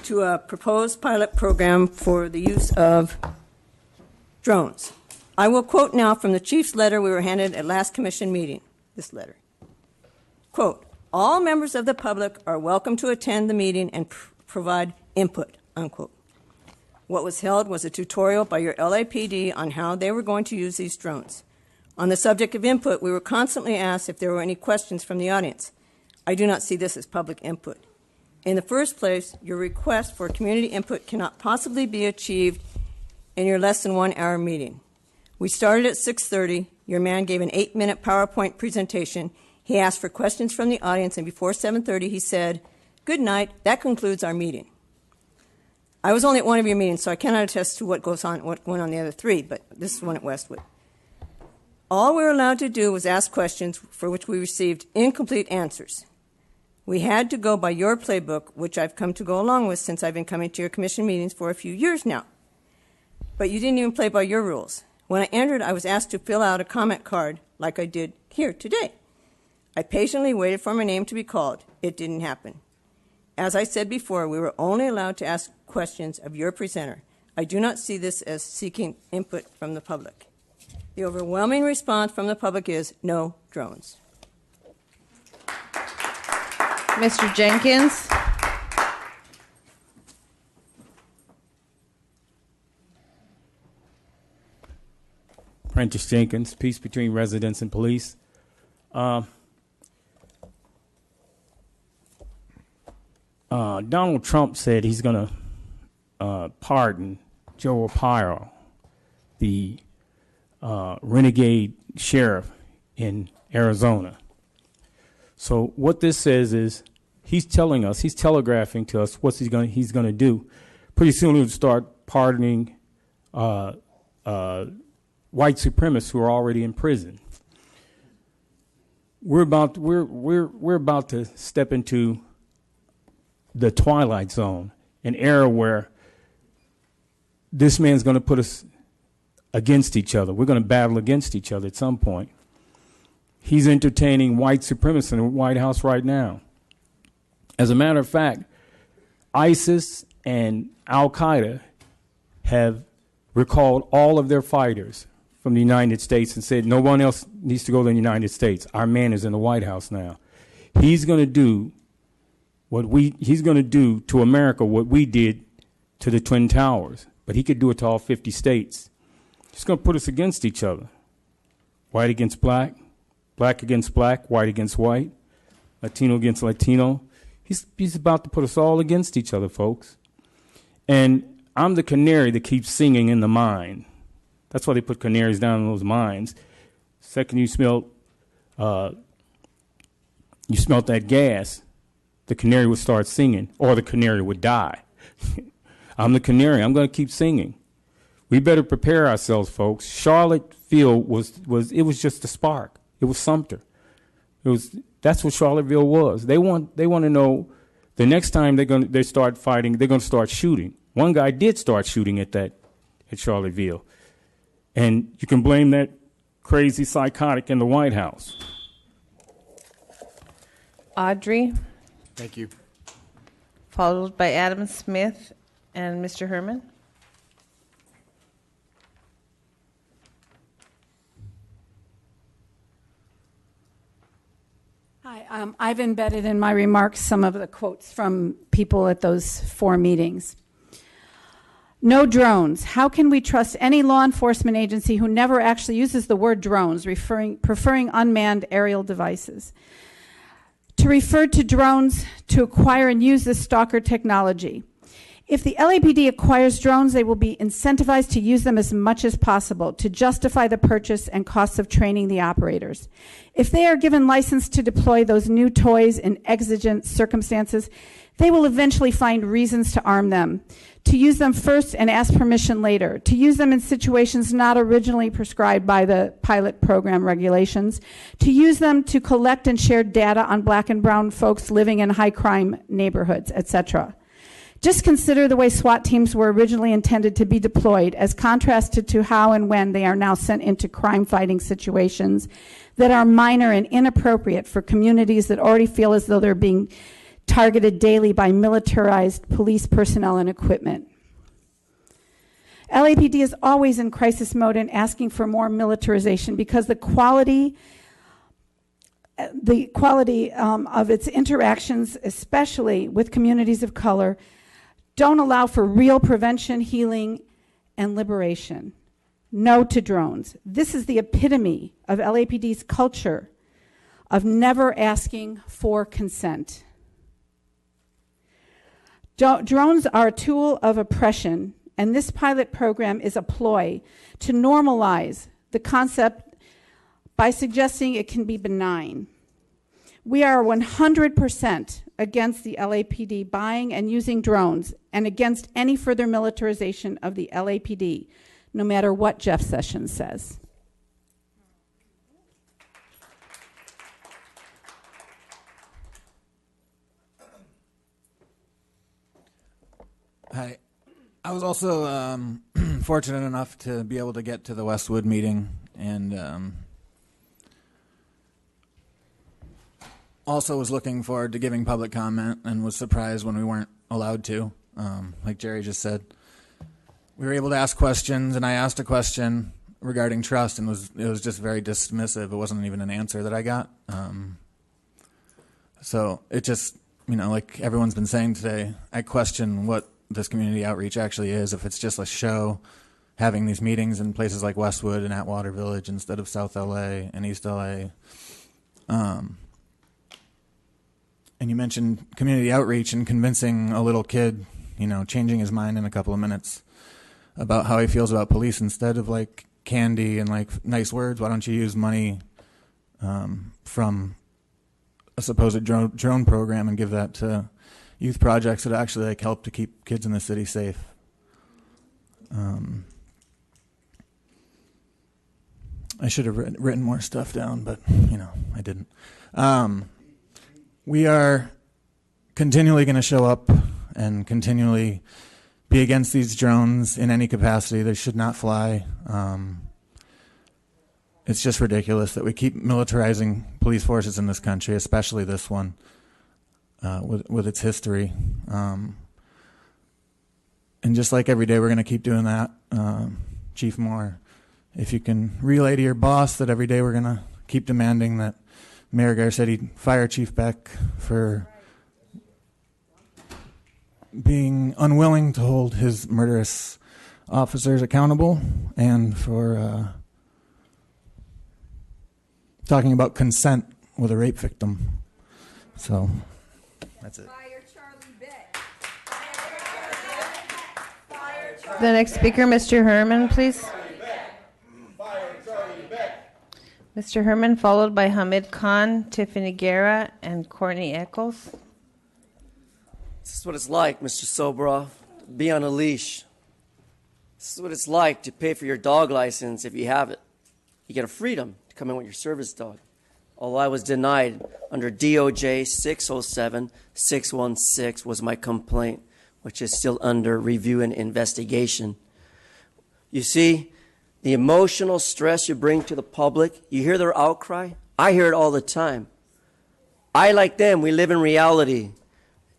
to a proposed pilot program for the use of drones. I will quote now from the chief's letter we were handed at last commission meeting, this letter. Quote, all members of the public are welcome to attend the meeting and provide input, unquote. What was held was a tutorial by your LAPD on how they were going to use these drones. On the subject of input, we were constantly asked if there were any questions from the audience. I do not see this as public input. In the first place, your request for community input cannot possibly be achieved in your less than 1 hour meeting. We started at 6:30. Your man gave an 8-minute PowerPoint presentation. He asked for questions from the audience, and before 7:30, he said, good night, that concludes our meeting. I was only at one of your meetings, so I cannot attest to what went on the other 3, but this is one at Westwood. All we were allowed to do was ask questions for which we received incomplete answers. We had to go by your playbook, which I've come to go along with since I've been coming to your commission meetings for a few years now. But you didn't even play by your rules. When I entered, I was asked to fill out a comment card like I did here today. I patiently waited for my name to be called. It didn't happen. As I said before, we were only allowed to ask questions of your presenter. I do not see this as seeking input from the public. The overwhelming response from the public is no drones. Mr. Jenkins. Prentice Jenkins, Peace Between Residents and Police. Donald Trump said he's going to pardon Joe Arpaio, the renegade sheriff in Arizona. So what this says is he's telling us, he's telegraphing to us what he's going to do. Pretty soon he'll start pardoning white supremacists who are already in prison. We're about to step into the twilight zone, an era where this man's going to put us against each other. We're going to battle against each other at some point. He's entertaining white supremacists in the White House right now. As a matter of fact, ISIS and Al-Qaeda have recalled all of their fighters from the United States and said no one else needs to go to the United States. Our man is in the White House now. He's going to do he's going to do to America what we did to the Twin Towers, but he could do it to all 50 states. He's going to put us against each other. White against black, black against black, white against white, Latino against Latino. He's about to put us all against each other, folks. And I'm the canary that keeps singing in the mine. That's why they put canaries down in those mines. Second you smelt that gas, the canary would start singing, or the canary would die. I'm the canary. I'm going to keep singing. We better prepare ourselves, folks. Charlottesville was just a spark. It was Sumter. That's what Charlottesville was. They want to know the next time they start fighting, they're going to start shooting. One guy did start shooting at Charlottesville, and you can blame that crazy psychotic in the White House. Audrey. Thank you. Followed by Adam Smith and Mr. Herman. Hi, I've embedded in my remarks some of the quotes from people at those 4 meetings. No drones. How can we trust any law enforcement agency who never actually uses the word drones, preferring unmanned aerial devices? To refer to drones to acquire and use this stalker technology. If the LAPD acquires drones, they will be incentivized to use them as much as possible to justify the purchase and costs of training the operators. If they are given license to deploy those new toys in exigent circumstances, they will eventually find reasons to arm them, to use them first and ask permission later, to use them in situations not originally prescribed by the pilot program regulations, to use them to collect and share data on black and brown folks living in high crime neighborhoods, etc. Just consider the way SWAT teams were originally intended to be deployed as contrasted to how and when they are now sent into crime-fighting situations that are minor and inappropriate for communities that already feel as though they're being targeted daily by militarized police personnel and equipment. LAPD is always in crisis mode and asking for more militarization because the quality of its interactions, especially with communities of color, don't allow for real prevention, healing, and liberation. No to drones. This is the epitome of LAPD's culture of never asking for consent. Drones are a tool of oppression, and this pilot program is a ploy to normalize the concept by suggesting it can be benign. We are 100% against the LAPD buying and using drones and against any further militarization of the LAPD, no matter what Jeff Sessions says. Hi. I was also fortunate enough to be able to get to the Westwood meeting, and also was looking forward to giving public comment and was surprised when we weren't allowed to. Like Jerry just said, we were able to ask questions, and I asked a question regarding trust, and it was just very dismissive. It wasn't even an answer that I got. So it just, like everyone's been saying today, I question what this community outreach actually is, if it's just a show, having these meetings in places like Westwood and Atwater Village instead of South LA and East LA. And you mentioned community outreach and convincing a little kid, changing his mind in a couple of minutes about how he feels about police instead of candy and like nice words. Why don't you use money from a supposed drone program and give that to youth projects that actually like help to keep kids in the city safe? I should have written more stuff down, but I didn't. We are continually going to show up and continually be against these drones in any capacity. They should not fly. It's just ridiculous that we keep militarizing police forces in this country, especially this one, with its history. And just like every day, we're going to keep doing that. Chief Moore, if you can relay to your boss that every day we're going to keep demanding that Mayor Garcetti fire Chief Beck for being unwilling to hold his murderous officers accountable and for talking about consent with a rape victim. So that's it. The next speaker, Mr. Herman, please. Mr. Herman, followed by Hamid Khan, Tiffany Guerra, and Courtney Eccles. This is what it's like, Mr. Sobroff, to be on a leash. This is what it's like to pay for your dog license if you have it. You get a freedom to come in with your service dog. Although I was denied under DOJ 607-616 was my complaint, which is still under review and investigation. You see, the emotional stress you bring to the public, you hear their outcry? I hear it all the time. I, like them, we live in reality.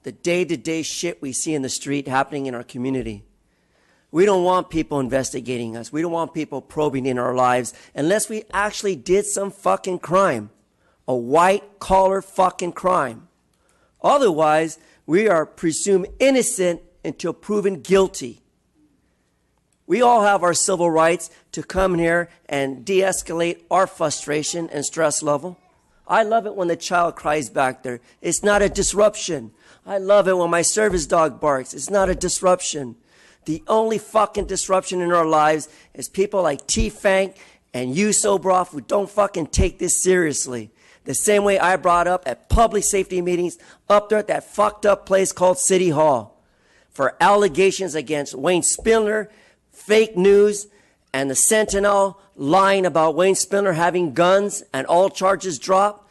The day-to-day shit we see in the street happening in our community. We don't want people investigating us. We don't want people probing in our lives unless we actually did some fucking crime. A white-collar fucking crime. Otherwise, we are presumed innocent until proven guilty. We all have our civil rights to come here and de-escalate our frustration and stress level. I love it when the child cries back there. It's not a disruption. I love it when my service dog barks. It's not a disruption. The only fucking disruption in our lives is people like T-Fank and you, Sobroff, who don't fucking take this seriously. The same way I brought up at public safety meetings up there at that fucked up place called City Hall for allegations against Wayne Spindler, fake news, and the Sentinel lying about Wayne Spindler having guns and all charges dropped.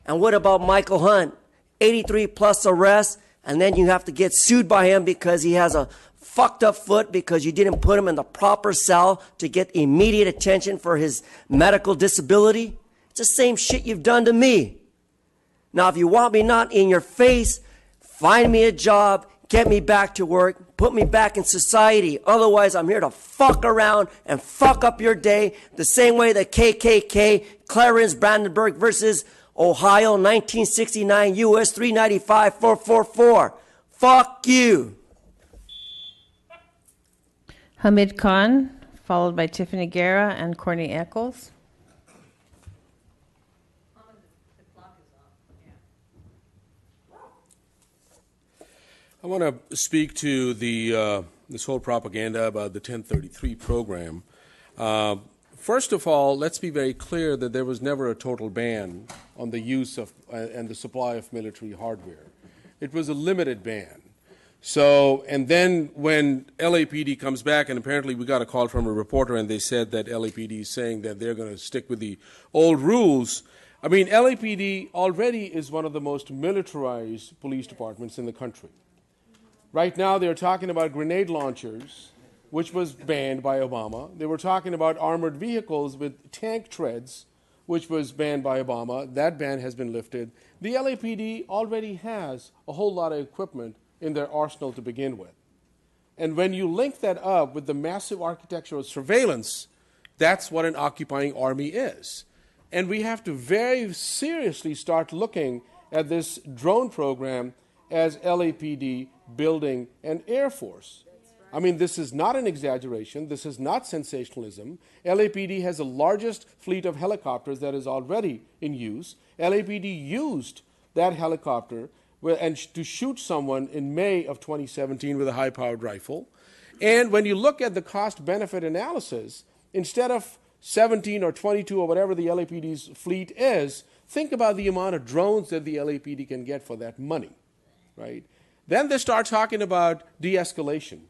And what about Michael Hunt? 83 plus arrests, and then you have to get sued by him because he has a fucked up foot because you didn't put him in the proper cell to get immediate attention for his medical disability. It's the same shit you've done to me. Now, if you want me not in your face, find me a job, get me back to work, put me back in society. Otherwise, I'm here to fuck around and fuck up your day the same way the KKK, Clarence Brandenburg versus Ohio, 1969, U.S. 395-444. Fuck you. Hamid Khan, followed by Tiffany Guerra and Courtney Eccles. I want to speak to the this whole propaganda about the 1033 program. First of all, let's be very clear that there was never a total ban on the use of and the supply of military hardware. It was a limited ban. So, and then when LAPD comes back, and apparently we got a call from a reporter and they said that LAPD is saying that they're going to stick with the old rules. I mean, LAPD already is one of the most militarized police departments in the country. Right now they're talking about grenade launchers, which was banned by Obama. They were talking about armored vehicles with tank treads, which was banned by Obama. That ban has been lifted. The LAPD already has a whole lot of equipment in their arsenal to begin with. And when you link that up with the massive architectural surveillance, that's what an occupying army is. And we have to very seriously start looking at this drone program as LAPD building an air force. I mean, this is not an exaggeration. This is not sensationalism. LAPD has the largest fleet of helicopters that is already in use. LAPD used that helicopter to shoot someone in May of 2017 with a high-powered rifle. And when you look at the cost-benefit analysis, instead of 17 or 22 or whatever the LAPD's fleet is, think about the amount of drones that the LAPD can get for that money, right? Then they start talking about de-escalation,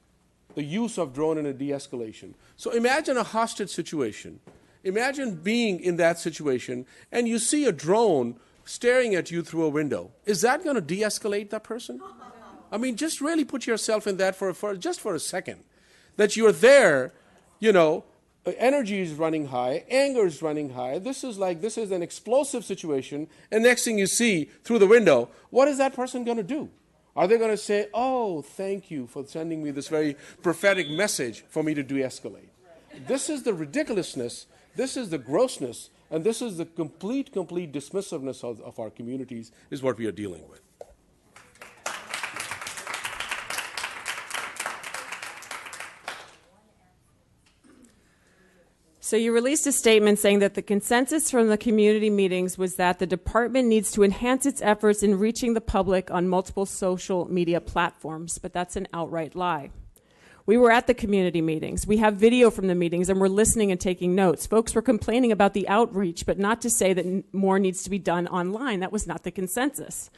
the use of drone in a de-escalation. So imagine a hostage situation. Imagine being in that situation and you see a drone staring at you through a window. Is that going to de-escalate that person? I mean, just really put yourself in that just for a second. That you're there, you know, energy is running high, anger is running high. This is an explosive situation. And next thing you see through the window, what is that person going to do? Are they going to say, oh, thank you for sending me this very prophetic message for me to de-escalate? This is the ridiculousness, this is the grossness, and this is the complete dismissiveness of our communities is what we are dealing with. So you released a statement saying that the consensus from the community meetings was that the department needs to enhance its efforts in reaching the public on multiple social media platforms, but that's an outright lie. We were at the community meetings. We have video from the meetings, and we're listening and taking notes. Folks were complaining about the outreach, but not to say that more needs to be done online. That was not the consensus.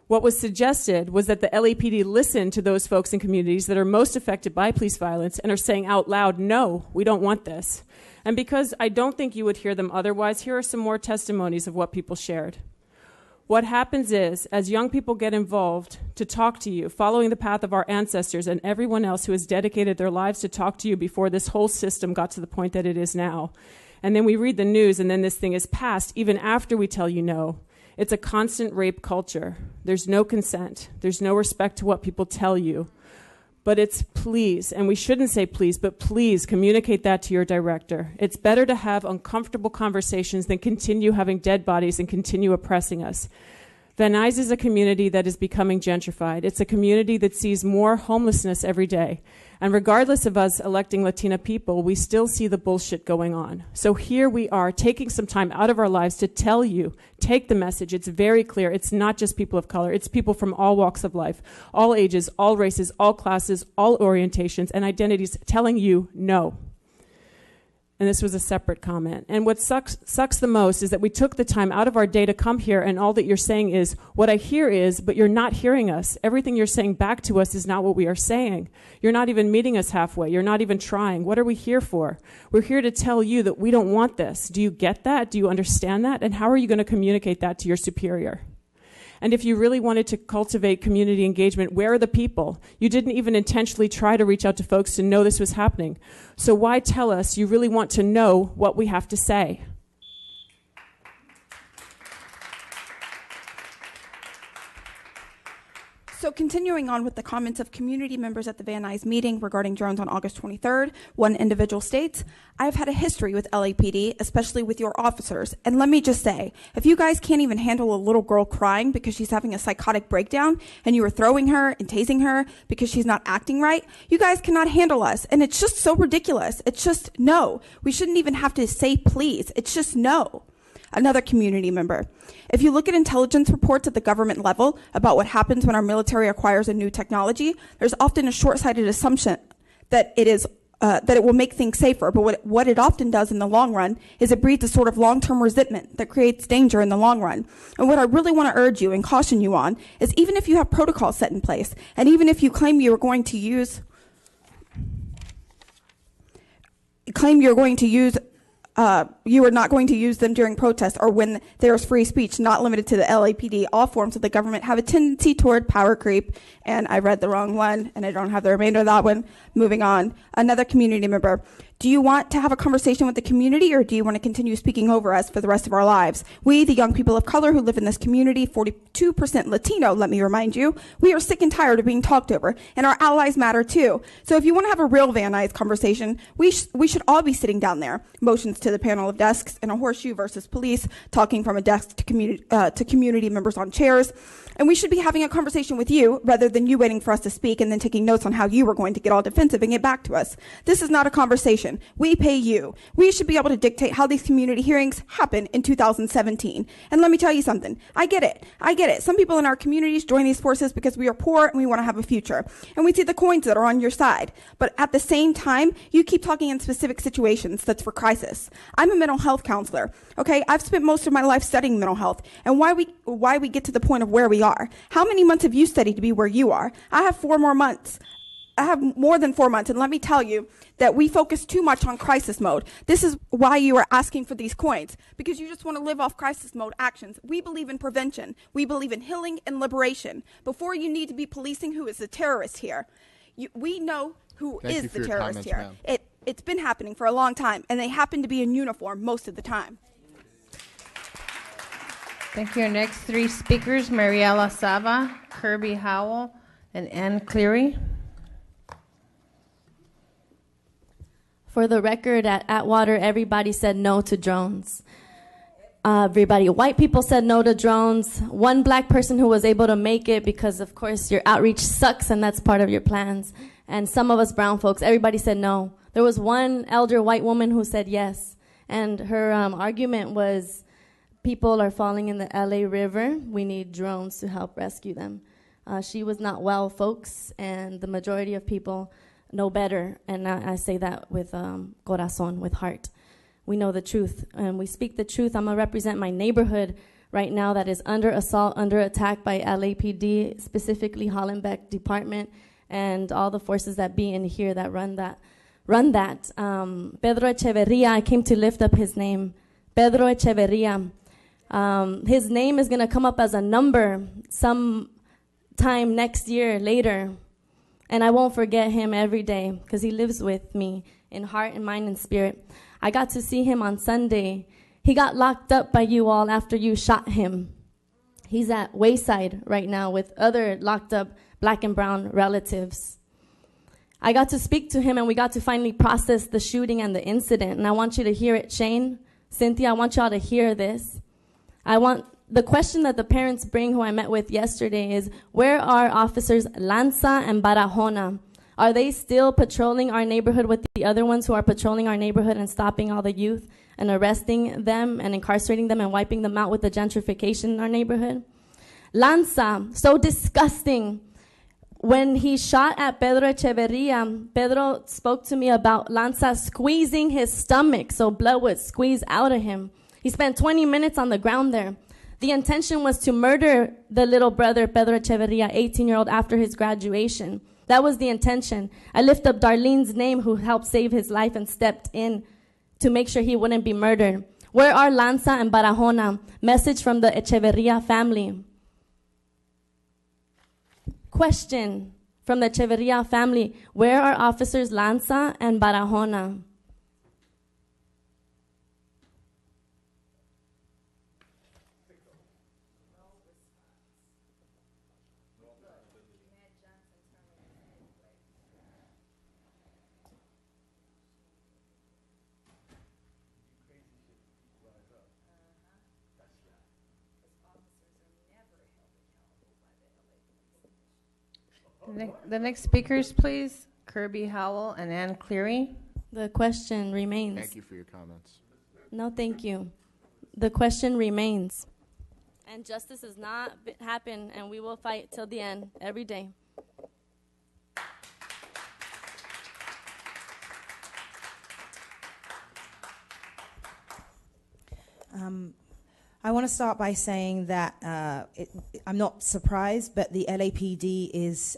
What was suggested was that the LAPD listen to those folks in communities that are most affected by police violence and are saying out loud, no, we don't want this. And because I don't think you would hear them otherwise, here are some more testimonies of what people shared. What happens is, as young people get involved to talk to you, following the path of our ancestors and everyone else who has dedicated their lives to talk to you before this whole system got to the point that it is now, and then we read the news and then this thing is passed, even after we tell you no, it's a constant rape culture. There's no consent. There's no respect to what people tell you. But it's please, and we shouldn't say please, but please communicate that to your director. It's better to have uncomfortable conversations than continue having dead bodies and continue oppressing us. Van Nuys is a community that is becoming gentrified. It's a community that sees more homelessness every day. And regardless of us electing Latina people, we still see the bullshit going on. So here we are taking some time out of our lives to tell you, take the message. It's very clear. It's not just people of color. It's people from all walks of life, all ages, all races, all classes, all orientations and identities telling you no. And this was a separate comment. And what sucks the most is that we took the time out of our day to come here, and all that you're saying is, what I hear is, but you're not hearing us. Everything you're saying back to us is not what we are saying. You're not even meeting us halfway. You're not even trying. What are we here for? We're here to tell you that we don't want this. Do you get that? Do you understand that? And how are you going to communicate that to your superior? And if you really wanted to cultivate community engagement, where are the people? You didn't even intentionally try to reach out to folks to know this was happening. So why tell us you really want to know what we have to say? So continuing on with the comments of community members at the Van Nuys meeting regarding drones on August 23rd, one individual states, I've had a history with LAPD, especially with your officers. And let me just say, if you guys can't even handle a little girl crying because she's having a psychotic breakdown and you are throwing her and tasing her because she's not acting right, you guys cannot handle us. And it's just so ridiculous. It's just no. We shouldn't even have to say please. It's just no. Another community member. If you look at intelligence reports at the government level about what happens when our military acquires a new technology, there's often a short-sighted assumption that it will make things safer. But what it often does in the long run is it breeds a sort of long-term resentment that creates danger in the long run. And what I really want to urge you and caution you on is even if you have protocols set in place, and even if you claim you're going to use you are not going to use them during protests or when there's free speech, not limited to the LAPD. All forms of the government have a tendency toward power creep. And I read the wrong one, and I don't have the remainder of that one. Moving on. Another community member. Do you want to have a conversation with the community, or do you want to continue speaking over us for the rest of our lives? We, the young people of color who live in this community, 42% Latino, let me remind you, we are sick and tired of being talked over, and our allies matter too. So if you want to have a real Van Nuys conversation, we should all be sitting down there. Motions to the panel of desks in a horseshoe versus police, talking from a desk to community members on chairs. And we should be having a conversation with you rather than you waiting for us to speak and then taking notes on how you were going to get all defensive and get back to us. This is not a conversation. We pay you. We should be able to dictate how these community hearings happen in 2017. And let me tell you something. I get it. Some people in our communities join these forces because we are poor and we want to have a future. And we see the coins that are on your side. But at the same time, you keep talking in specific situations that's for crisis. I'm a mental health counselor. Okay, I've spent most of my life studying mental health and why we get to the point of where we are. How many months have you studied to be where you are? I have 4 more months. I have more than 4 months, and let me tell you that we focus too much on crisis mode. This is why you are asking for these coins, because you just want to live off crisis mode actions. We believe in prevention. We believe in healing and liberation. Before you need to be policing who is the terrorist here. We know who is the terrorist here. It's been happening for a long time, and they happen to be in uniform most of the time. Thank you. Our next 3 speakers, Mariela Sava, Kirby Howell, and Ann Cleary. For the record, at Atwater, everybody said no to drones. White people said no to drones. One black person who was able to make it because, of course, your outreach sucks and that's part of your plans. And some of us brown folks, everybody said no. There was one elder white woman who said yes. And her argument was, people are falling in the LA River. We need drones to help rescue them. She was not well, folks, and the majority of people know better. And I say that with corazón, with heart. We know the truth, and we speak the truth. I'm going to represent my neighborhood right now that is under assault, under attack by LAPD, specifically Hollenbeck Department, and all the forces that be in here that run that. Pedro Echeverria, I came to lift up his name. Pedro Echeverria. His name is going to come up as a number some time next year later. And I won't forget him every day because he lives with me in heart and mind and spirit. I got to see him on Sunday. He got locked up by you all after you shot him. He's at Wayside right now with other locked up black and brown relatives. I got to speak to him and we got to finally process the shooting and the incident. And I want you to hear it, Shane, Cynthia, I want y'all to hear this. The question that the parents bring who I met with yesterday is, where are officers Lanza and Barahona? Are they still patrolling our neighborhood with the other ones who are patrolling our neighborhood and stopping all the youth and arresting them and incarcerating them and wiping them out with the gentrification in our neighborhood? Lanza, so disgusting. When he shot at Pedro Echeverria, Pedro spoke to me about Lanza squeezing his stomach so blood would squeeze out of him. He spent 20 minutes on the ground there. The intention was to murder the little brother, Pedro Echeverria, 18-year-old, after his graduation. That was the intention. I lift up Darlene's name, who helped save his life and stepped in to make sure he wouldn't be murdered. Where are Lanza and Barahona? Message from the Echeverria family. Question from the Echeverria family. Where are officers Lanza and Barahona? The next speakers, please. Kirby Howell and Ann Cleary. The question remains. Thank you for your comments. No, thank you. The question remains. And justice has not happened, and we will fight till the end, every day. I want to start by saying that I'm not surprised, but the LAPD is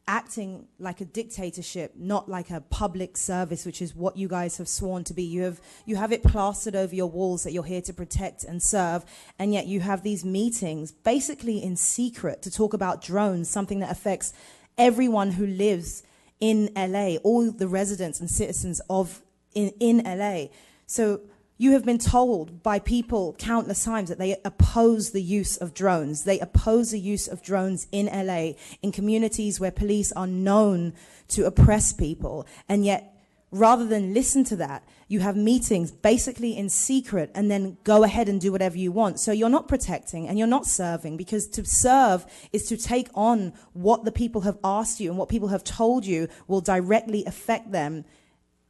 acting like a dictatorship, not like a public service, which is what you guys have sworn to be. You have it plastered over your walls that you're here to protect and serve, and yet you have these meetings basically in secret to talk about drones, something that affects everyone who lives in LA, all the residents and citizens of in LA. So you have been told by people countless times that they oppose the use of drones. They oppose the use of drones in LA, in communities where police are known to oppress people. And yet, Rather than listen to that, you have meetings basically in secret and then go ahead and do whatever you want. So you're not protecting and you're not serving, because to serve is to take on what the people have asked you and what people have told you will directly affect them,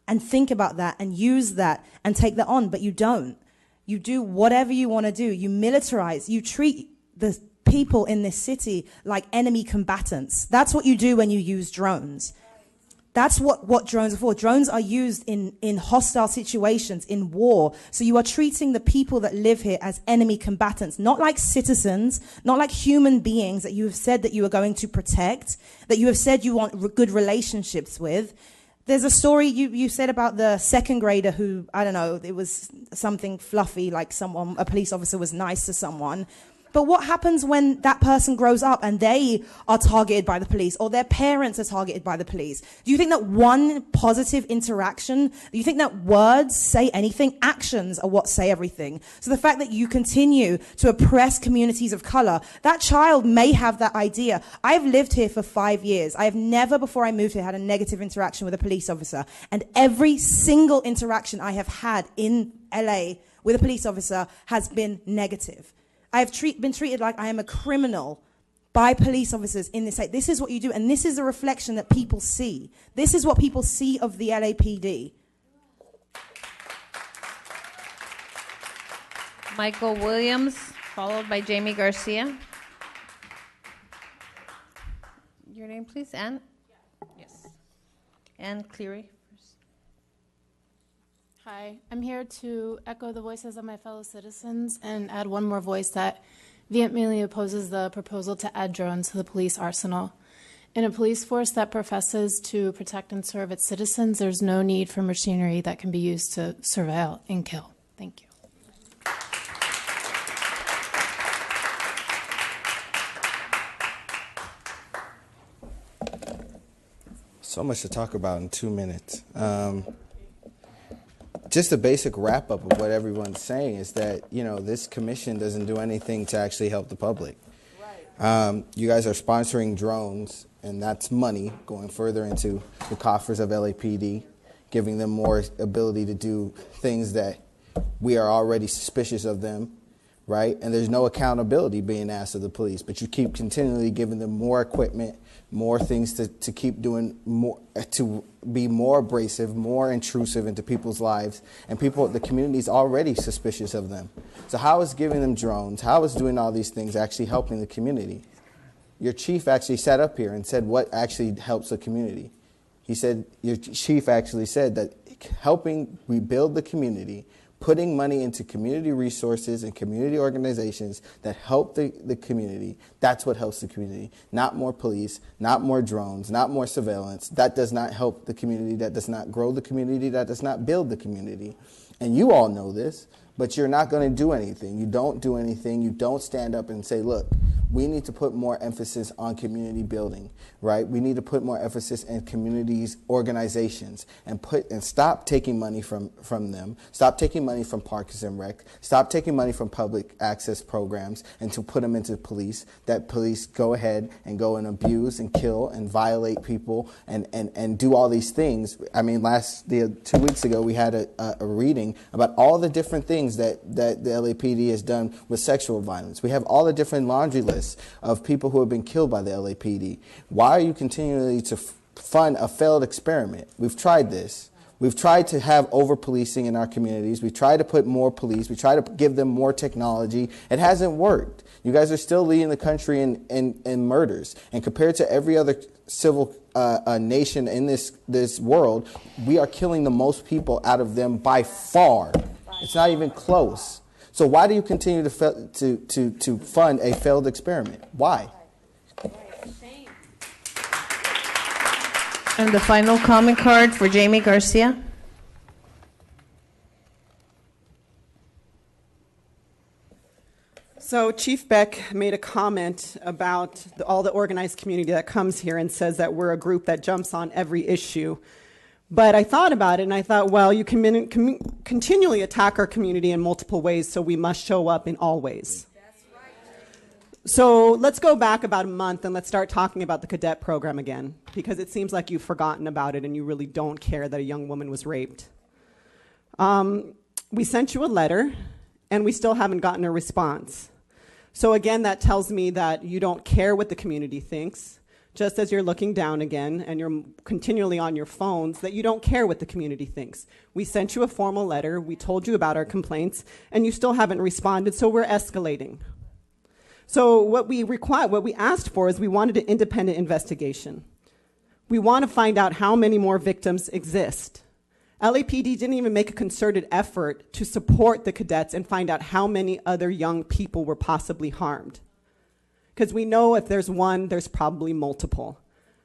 and think about that and use that and take that on. But you don't. You do whatever you want to do. You militarize. You treat the people in this city like enemy combatants. That's what you do when you use drones. That's what drones are for. Drones are used in hostile situations, in war. So you are treating the people that live here as enemy combatants, not like citizens, not like human beings that you have said that you are going to protect, that you have said you want good relationships with. There's a story you said about the second grader who, I don't know, it was something fluffy, like a police officer was nice to someone. But what happens when that person grows up and they are targeted by the police, or their parents are targeted by the police? Do you think that one positive interaction, do you think that words say anything? Actions are what say everything. So the fact that you continue to oppress communities of color, that child may have that idea. I've lived here for 5 years. I have never, before I moved here, had a negative interaction with a police officer. And every single interaction I have had in LA with a police officer has been negative. I've been treated like I am a criminal by police officers in this state. This is what you do, and this is the reflection that people see. This is what people see of the LAPD. Michael Williams, followed by Jamie Garcia. Your name, please, Ann? Yes. Ann Cleary. Hi, I'm here to echo the voices of my fellow citizens and add one more voice that vehemently opposes the proposal to add drones to the police arsenal. In a police force that professes to protect and serve its citizens, there's no need for machinery that can be used to surveil and kill. Thank you. So much to talk about in 2 minutes. Just a basic wrap up of what everyone's saying is that, this commission doesn't do anything to actually help the public. You guys are sponsoring drones, and that's money going further into the coffers of LAPD, giving them more ability to do things that we are already suspicious of them, right? And there's no accountability being asked of the police, but you keep continually giving them more equipment, more things to keep doing, more to be more abrasive, more intrusive into people's lives, and the community is already suspicious of them. So how is giving them drones, how is doing all these things actually helping the community? Your chief actually sat up here and said what actually helps the community. Your chief actually said that helping rebuild the community, putting money into community resources and community organizations that help the community, that's what helps the community. Not more police, not more drones, not more surveillance. That does not help the community. That does not grow the community. That does not build the community. And you all know this, but you're not going to do anything. You don't do anything. You don't stand up and say, look, we need to put more emphasis on community building, right? We need to put more emphasis in communities, organizations, and stop taking money from them. Stop taking money from Parks and Rec. Stop taking money from public access programs and to put them into police. That police go ahead and go and abuse and kill and violate people and do all these things. I mean, 2 weeks ago, we had a reading about all the different things that the LAPD has done with sexual violence. We have all the different laundry lists of people who have been killed by the LAPD. Why are you continually to fund a failed experiment? We've tried this. We've tried to have over-policing in our communities. We've tried to put more police. We try to give them more technology. It hasn't worked. You guys are still leading the country in murders. And compared to every other civil nation in this world, we are killing the most people out of them by far. It's not even close. So why do you continue to fund a failed experiment? Why? And the final comment card for Jamie Garcia. So Chief Beck made a comment about all the organized community that comes here and says that we're a group that jumps on every issue. But I thought about it, and I thought, well, you can continually attack our community in multiple ways, so we must show up in all ways. So let's go back about a month and let's start talking about the cadet program again, because it seems like you've forgotten about it and you really don't care that a young woman was raped. We sent you a letter and we still haven't gotten a response. So again, that tells me that you don't care what the community thinks, just as you're looking down again and you're continually on your phones, that you don't care what the community thinks. We sent you a formal letter, we told you about our complaints, and you still haven't responded, so we're escalating. So what we asked for is we wanted an independent investigation. We want to find out how many more victims exist. LAPD didn't even make a concerted effort to support the cadets and find out how many other young people were possibly harmed. Because we know if there's one, there's probably multiple.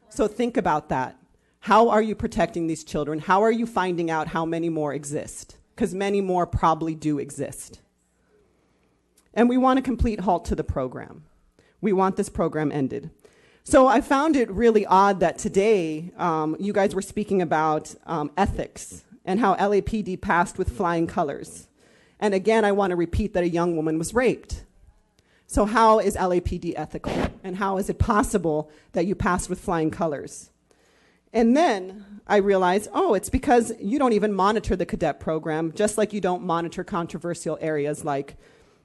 So think about that. How are you protecting these children? How are you finding out how many more exist? Because many more probably do exist. And we want a complete halt to the program. We want this program ended. So I found it really odd that today you guys were speaking about ethics and how LAPD passed with flying colors. And again, I want to repeat that a young woman was raped. So how is LAPD ethical? And how is it possible that you passed with flying colors? And then I realized, oh, it's because you don't even monitor the cadet program, just like you don't monitor controversial areas like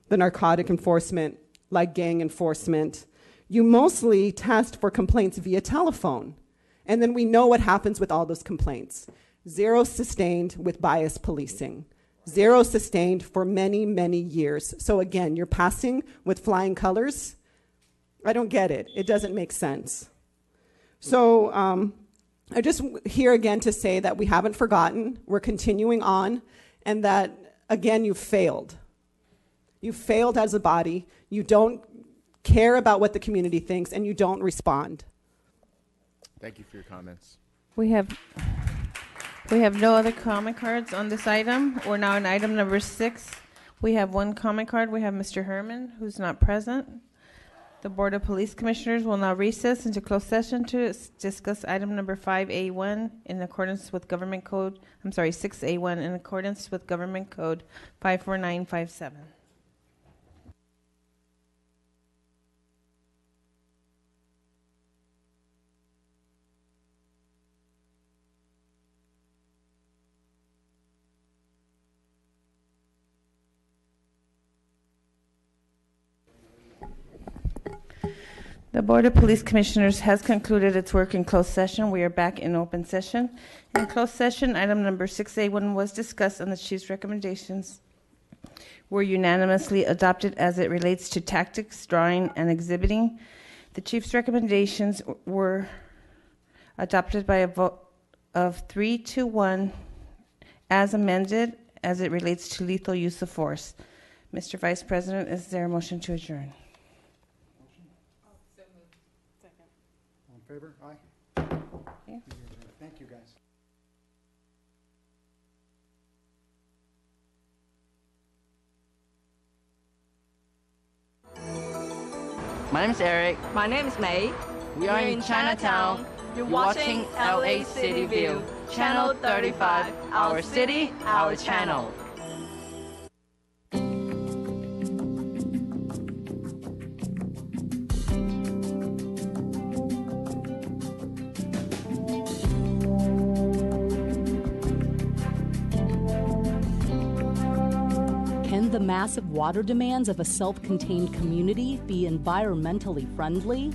the narcotic enforcement, like gang enforcement. You mostly test for complaints via telephone. And then we know what happens with all those complaints. 0 sustained with bias policing. 0 sustained for many, many years. So again, you're passing with flying colors. I don't get it. It doesn't make sense. So I just here again to say that we haven't forgotten, we're continuing on, and that, again, you failed. You failed as a body. You don't care about what the community thinks, and you don't respond. Thank you for your comments. We have no other comment cards on this item. We're now on item number 6. We have one comment card. We have Mr. Herman, who's not present. The Board of Police Commissioners will now recess into closed session to discuss item number 5A1 in accordance with Government Code, 6A1 in accordance with Government Code 54957. The Board of Police Commissioners has concluded its work in closed session. We are back in open session. In closed session, item number 6A1 was discussed, and the Chief's recommendations were unanimously adopted as it relates to tactics, drawing, and exhibiting. The Chief's recommendations were adopted by a vote of 3-1 as amended as it relates to lethal use of force. Mr. Vice President, is there a motion to adjourn? All in favor? Aye. Okay. Thank you, guys. My name is Eric. My name is May. We are in Chinatown. You're watching LA City View, Channel 35. Our city, our channel. Can the massive water demands of a self-contained community be environmentally friendly?